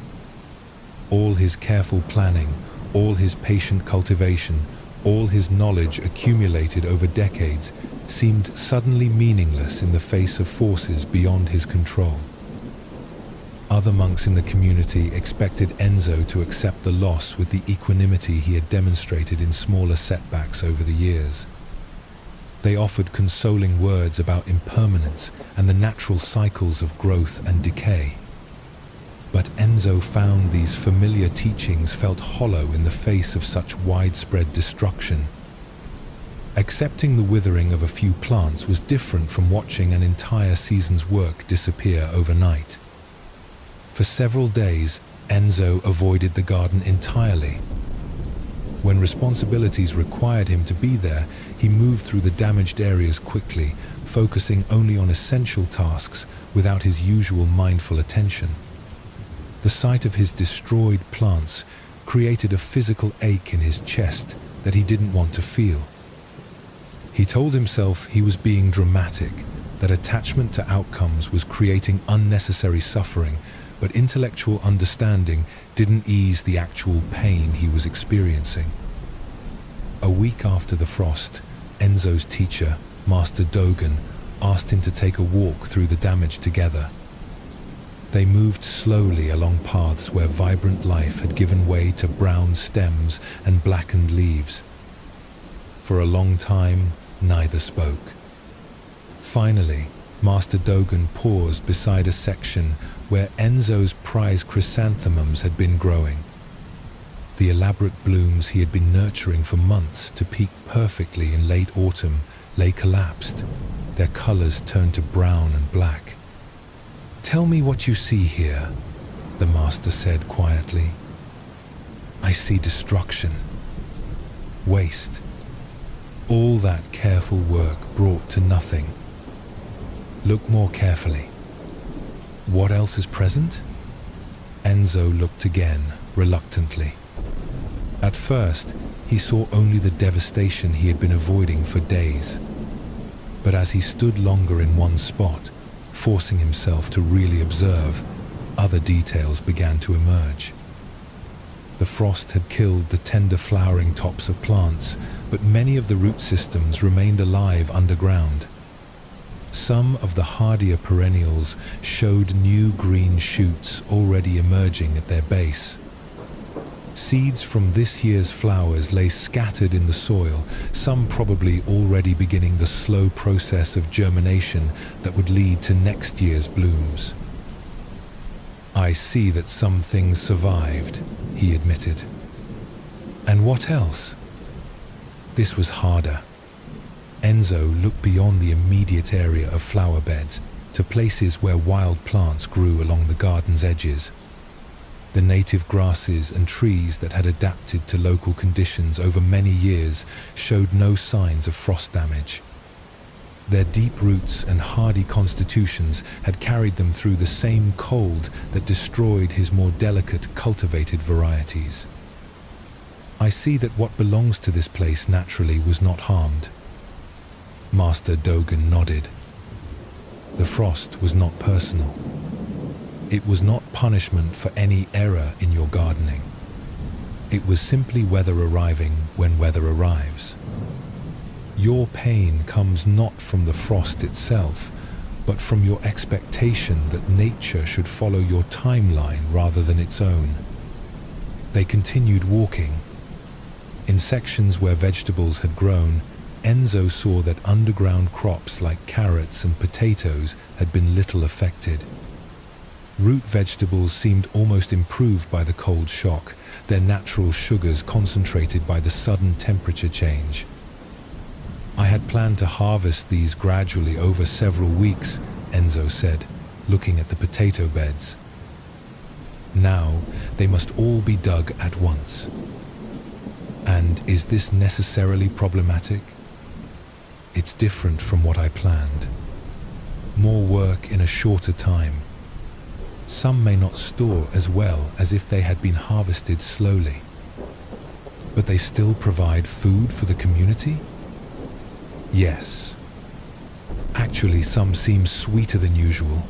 Speaker 1: All his careful planning, all his patient cultivation, all his knowledge accumulated over decades seemed suddenly meaningless in the face of forces beyond his control. Other monks in the community expected Enzo to accept the loss with the equanimity he had demonstrated in smaller setbacks over the years. They offered consoling words about impermanence and the natural cycles of growth and decay. But Enzo found these familiar teachings felt hollow in the face of such widespread destruction. Accepting the withering of a few plants was different from watching an entire season's work disappear overnight. For several days, Enzo avoided the garden entirely. When responsibilities required him to be there, he moved through the damaged areas quickly, focusing only on essential tasks without his usual mindful attention. The sight of his destroyed plants created a physical ache in his chest that he didn't want to feel. He told himself he was being dramatic, that attachment to outcomes was creating unnecessary suffering, but intellectual understanding didn't ease the actual pain he was experiencing. A week after the frost, Enzo's teacher, Master Dogen, asked him to take a walk through the damage together. They moved slowly along paths where vibrant life had given way to brown stems and blackened leaves. For a long time, neither spoke. Finally, Master Dogen paused beside a section where Enzo's prize chrysanthemums had been growing. The elaborate blooms he had been nurturing for months to peak perfectly in late autumn lay collapsed, their colors turned to brown and black. "Tell me what you see here," the master said quietly. "I see destruction, waste, all that careful work brought to nothing. Look more carefully. What else is present?" Enzo looked again, reluctantly. At first, he saw only the devastation he had been avoiding for days. But as he stood longer in one spot, forcing himself to really observe, other details began to emerge. The frost had killed the tender flowering tops of plants, but many of the root systems remained alive underground. Some of the hardier perennials showed new green shoots already emerging at their base. Seeds from this year's flowers lay scattered in the soil, some probably already beginning the slow process of germination that would lead to next year's blooms. "I see that some things survived," he admitted. "And what else?" This was harder. Enzo looked beyond the immediate area of flower beds to places where wild plants grew along the garden's edges. The native grasses and trees that had adapted to local conditions over many years showed no signs of frost damage. Their deep roots and hardy constitutions had carried them through the same cold that destroyed his more delicate, cultivated varieties. "I see that what belongs to this place naturally was not harmed." Master Dogen nodded. The frost was not personal. It was not punishment for any error in your gardening. It was simply weather arriving when weather arrives. Your pain comes not from the frost itself, but from your expectation that nature should follow your timeline rather than its own. They continued walking. In sections where vegetables had grown, Enzo saw that underground crops like carrots and potatoes had been little affected. Root vegetables seemed almost improved by the cold shock, their natural sugars concentrated by the sudden temperature change. "I had planned to harvest these gradually over several weeks," Enzo said, looking at the potato beds. "Now they must all be dug at once." "And is this necessarily problematic?" "It's different from what I planned. More work in a shorter time. Some may not store as well as if they had been harvested slowly. But they still provide food for the community?" "Yes. Actually, some seem sweeter than usual."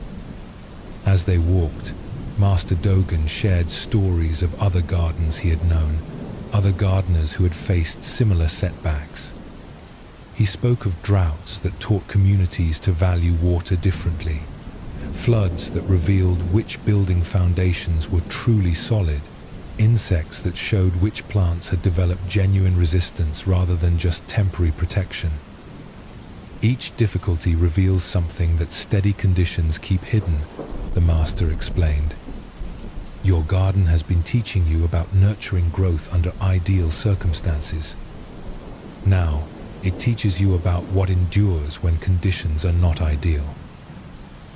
Speaker 1: As they walked, Master Dogen shared stories of other gardens he had known, other gardeners who had faced similar setbacks. He spoke of droughts that taught communities to value water differently, floods that revealed which building foundations were truly solid, insects that showed which plants had developed genuine resistance rather than just temporary protection. Each difficulty reveals something that steady conditions keep hidden, the master explained. Your garden has been teaching you about nurturing growth under ideal circumstances. Now, it teaches you about what endures when conditions are not ideal.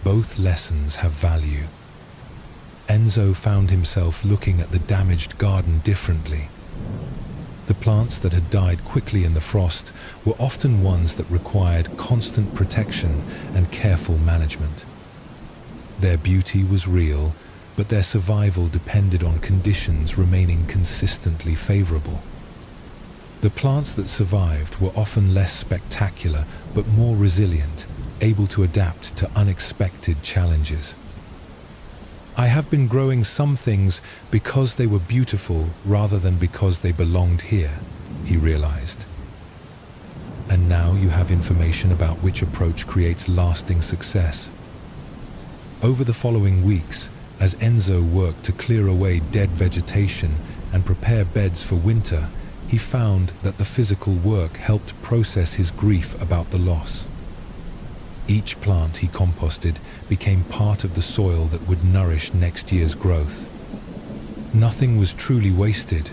Speaker 1: Both lessons have value. Enzo found himself looking at the damaged garden differently. The plants that had died quickly in the frost were often ones that required constant protection and careful management. Their beauty was real, but their survival depended on conditions remaining consistently favorable. The plants that survived were often less spectacular, but more resilient, able to adapt to unexpected challenges. I have been growing some things because they were beautiful rather than because they belonged here, he realized. And now you have information about which approach creates lasting success. Over the following weeks, As Enzo worked to clear away dead vegetation and prepare beds for winter, he found that the physical work helped process his grief about the loss. Each plant he composted became part of the soil that would nourish next year's growth. Nothing was truly wasted,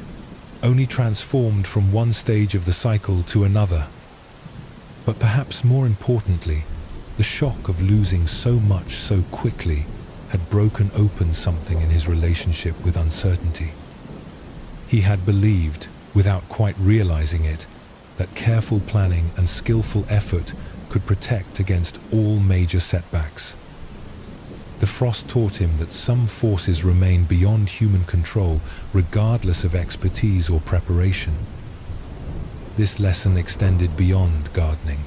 Speaker 1: only transformed from one stage of the cycle to another. But perhaps more importantly, the shock of losing so much so quickly had broken open something in his relationship with uncertainty. He had believed, without quite realizing it, that careful planning and skillful effort could protect against all major setbacks. The frost taught him that some forces remain beyond human control, regardless of expertise or preparation. This lesson extended beyond gardening.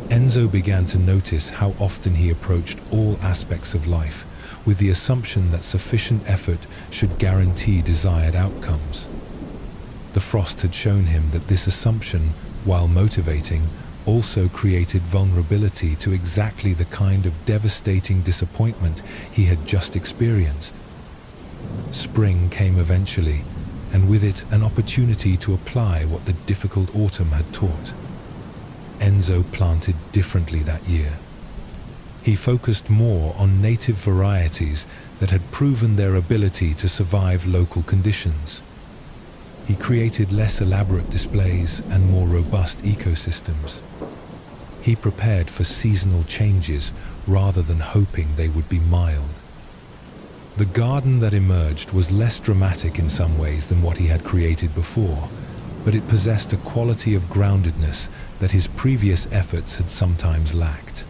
Speaker 1: Enzo began to notice how often he approached all aspects of life with the assumption that sufficient effort should guarantee desired outcomes. The frost had shown him that this assumption, while motivating, also created vulnerability to exactly the kind of devastating disappointment he had just experienced. Spring came eventually, and with it an opportunity to apply what the difficult autumn had taught. Enzo planted differently that year. He focused more on native varieties that had proven their ability to survive local conditions. He created less elaborate displays and more robust ecosystems. He prepared for seasonal changes rather than hoping they would be mild. The garden that emerged was less dramatic in some ways than what he had created before, but it possessed a quality of groundedness that his previous efforts had sometimes lacked.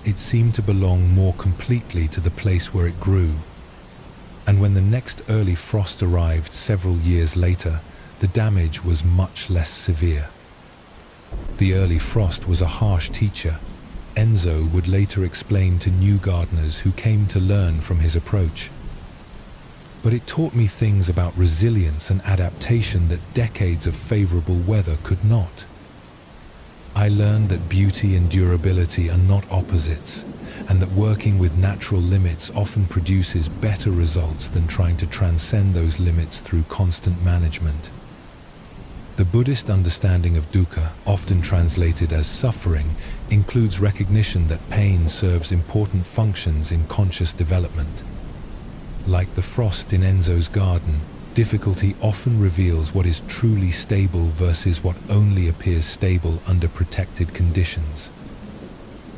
Speaker 1: It seemed to belong more completely to the place where it grew. And when the next early frost arrived several years later, the damage was much less severe. The early frost was a harsh teacher. Enzo would later explain to new gardeners who came to learn from his approach. But it taught me things about resilience and adaptation that decades of favorable weather could not. I learned that beauty and durability are not opposites, and that working with natural limits often produces better results than trying to transcend those limits through constant management. The Buddhist understanding of dukkha, often translated as suffering, includes recognition that pain serves important functions in conscious development. Like the frost in Enzo's garden, difficulty often reveals what is truly stable versus what only appears stable under protected conditions.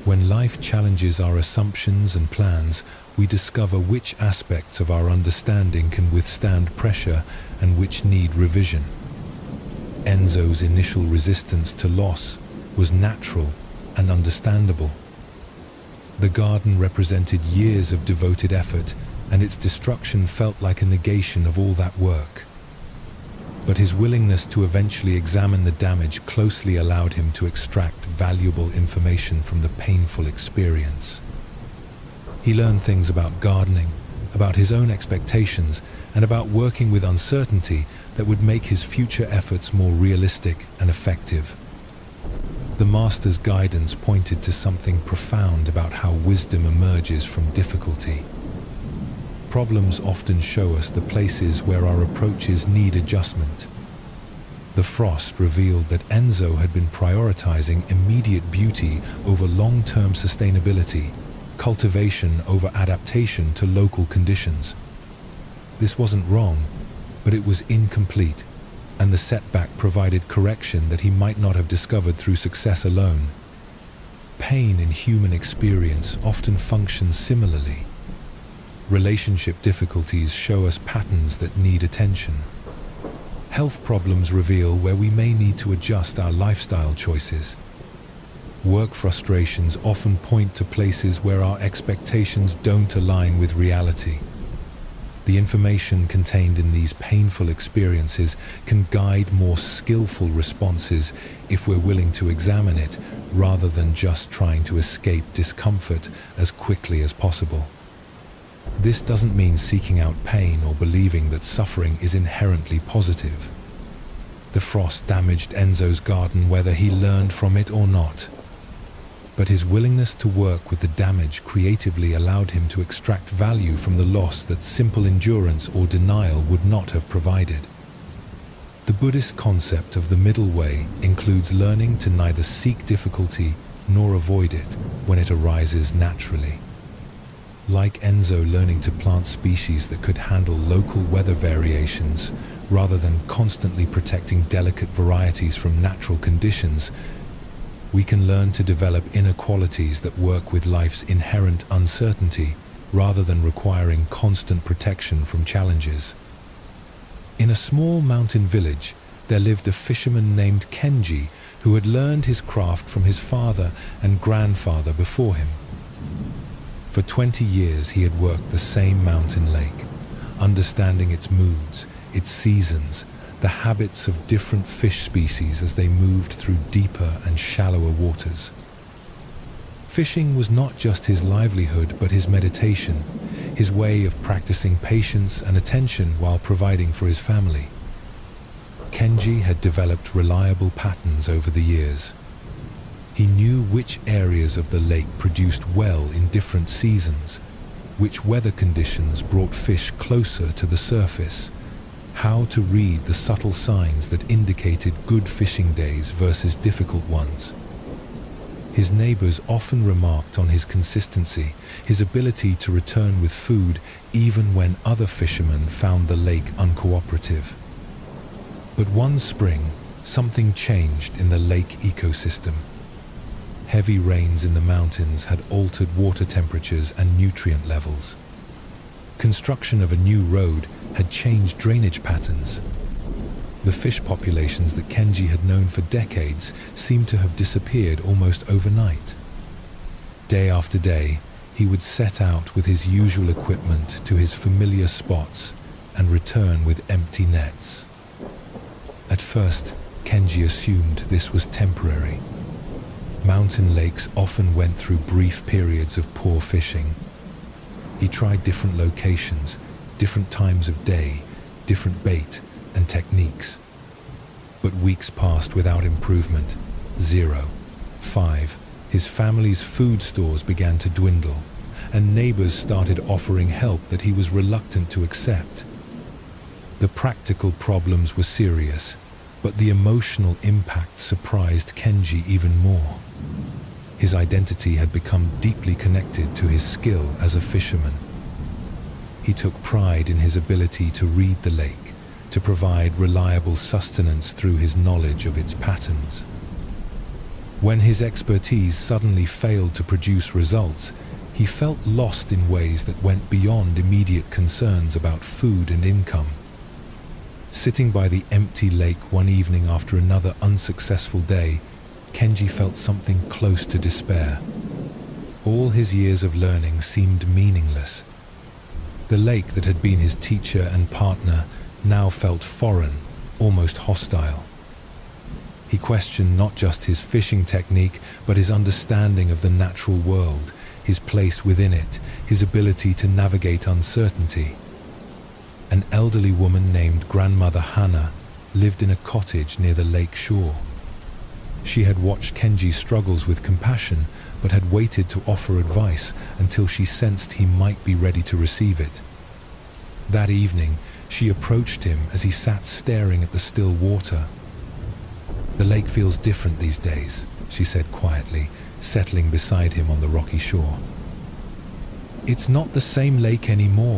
Speaker 1: When life challenges our assumptions and plans, we discover which aspects of our understanding can withstand pressure and which need revision. Enzo's initial resistance to loss was natural and understandable. The garden represented years of devoted effort, and its destruction felt like a negation of all that work. But his willingness to eventually examine the damage closely allowed him to extract valuable information from the painful experience. He learned things about gardening, about his own expectations, and about working with uncertainty that would make his future efforts more realistic and effective. The master's guidance pointed to something profound about how wisdom emerges from difficulty. Problems often show us the places where our approaches need adjustment. The frost revealed that Enzo had been prioritizing immediate beauty over long-term sustainability, cultivation over adaptation to local conditions. This wasn't wrong, but it was incomplete, and the setback provided correction that he might not have discovered through success alone. Pain in human experience often functions similarly. Relationship difficulties show us patterns that need attention. Health problems reveal where we may need to adjust our lifestyle choices. Work frustrations often point to places where our expectations don't align with reality. The information contained in these painful experiences can guide more skillful responses if we're willing to examine it, rather than just trying to escape discomfort as quickly as possible. This doesn't mean seeking out pain or believing that suffering is inherently positive. The frost damaged Enzo's garden whether he learned from it or not. but his willingness to work with the damage creatively allowed him to extract value from the loss that simple endurance or denial would not have provided. The Buddhist concept of the middle way includes learning to neither seek difficulty nor avoid it when it arises naturally. Like Enzo learning to plant species that could handle local weather variations rather than constantly protecting delicate varieties from natural conditions, we can learn to develop inner qualities that work with life's inherent uncertainty rather than requiring constant protection from challenges. In a small mountain village, there lived a fisherman named Kenji who had learned his craft from his father and grandfather before him. For 20 years he had worked the same mountain lake, understanding its moods, its seasons, the habits of different fish species as they moved through deeper and shallower waters. Fishing was not just his livelihood but his meditation, his way of practicing patience and attention while providing for his family. Kenji had developed reliable patterns over the years. He knew which areas of the lake produced well in different seasons, which weather conditions brought fish closer to the surface, how to read the subtle signs that indicated good fishing days versus difficult ones. His neighbors often remarked on his consistency, his ability to return with food even when other fishermen found the lake uncooperative. But one spring, something changed in the lake ecosystem. Heavy rains in the mountains had altered water temperatures and nutrient levels. Construction of a new road had changed drainage patterns. The fish populations that Kenji had known for decades seemed to have disappeared almost overnight. Day after day, he would set out with his usual equipment to his familiar spots and return with empty nets. At first, Kenji assumed this was temporary. Mountain lakes often went through brief periods of poor fishing. He tried different locations, different times of day, different bait and techniques. But weeks passed without improvement. 0. 5. His family's food stores began to dwindle, and neighbors started offering help that he was reluctant to accept. The practical problems were serious, but the emotional impact surprised Kenji even more. His identity had become deeply connected to his skill as a fisherman. He took pride in his ability to read the lake, to provide reliable sustenance through his knowledge of its patterns. When his expertise suddenly failed to produce results, he felt lost in ways that went beyond immediate concerns about food and income. Sitting by the empty lake one evening after another unsuccessful day, Kenji felt something close to despair. All his years of learning seemed meaningless. The lake that had been his teacher and partner now felt foreign, almost hostile. He questioned not just his fishing technique, but his understanding of the natural world, his place within it, his ability to navigate uncertainty. An elderly woman named Grandmother Hannah lived in a cottage near the lake shore. She had watched Kenji's struggles with compassion, but had waited to offer advice until she sensed he might be ready to receive it. That evening, she approached him as he sat staring at the still water. "The lake feels different these days," she said quietly, settling beside him on the rocky shore. "It's not the same lake anymore,"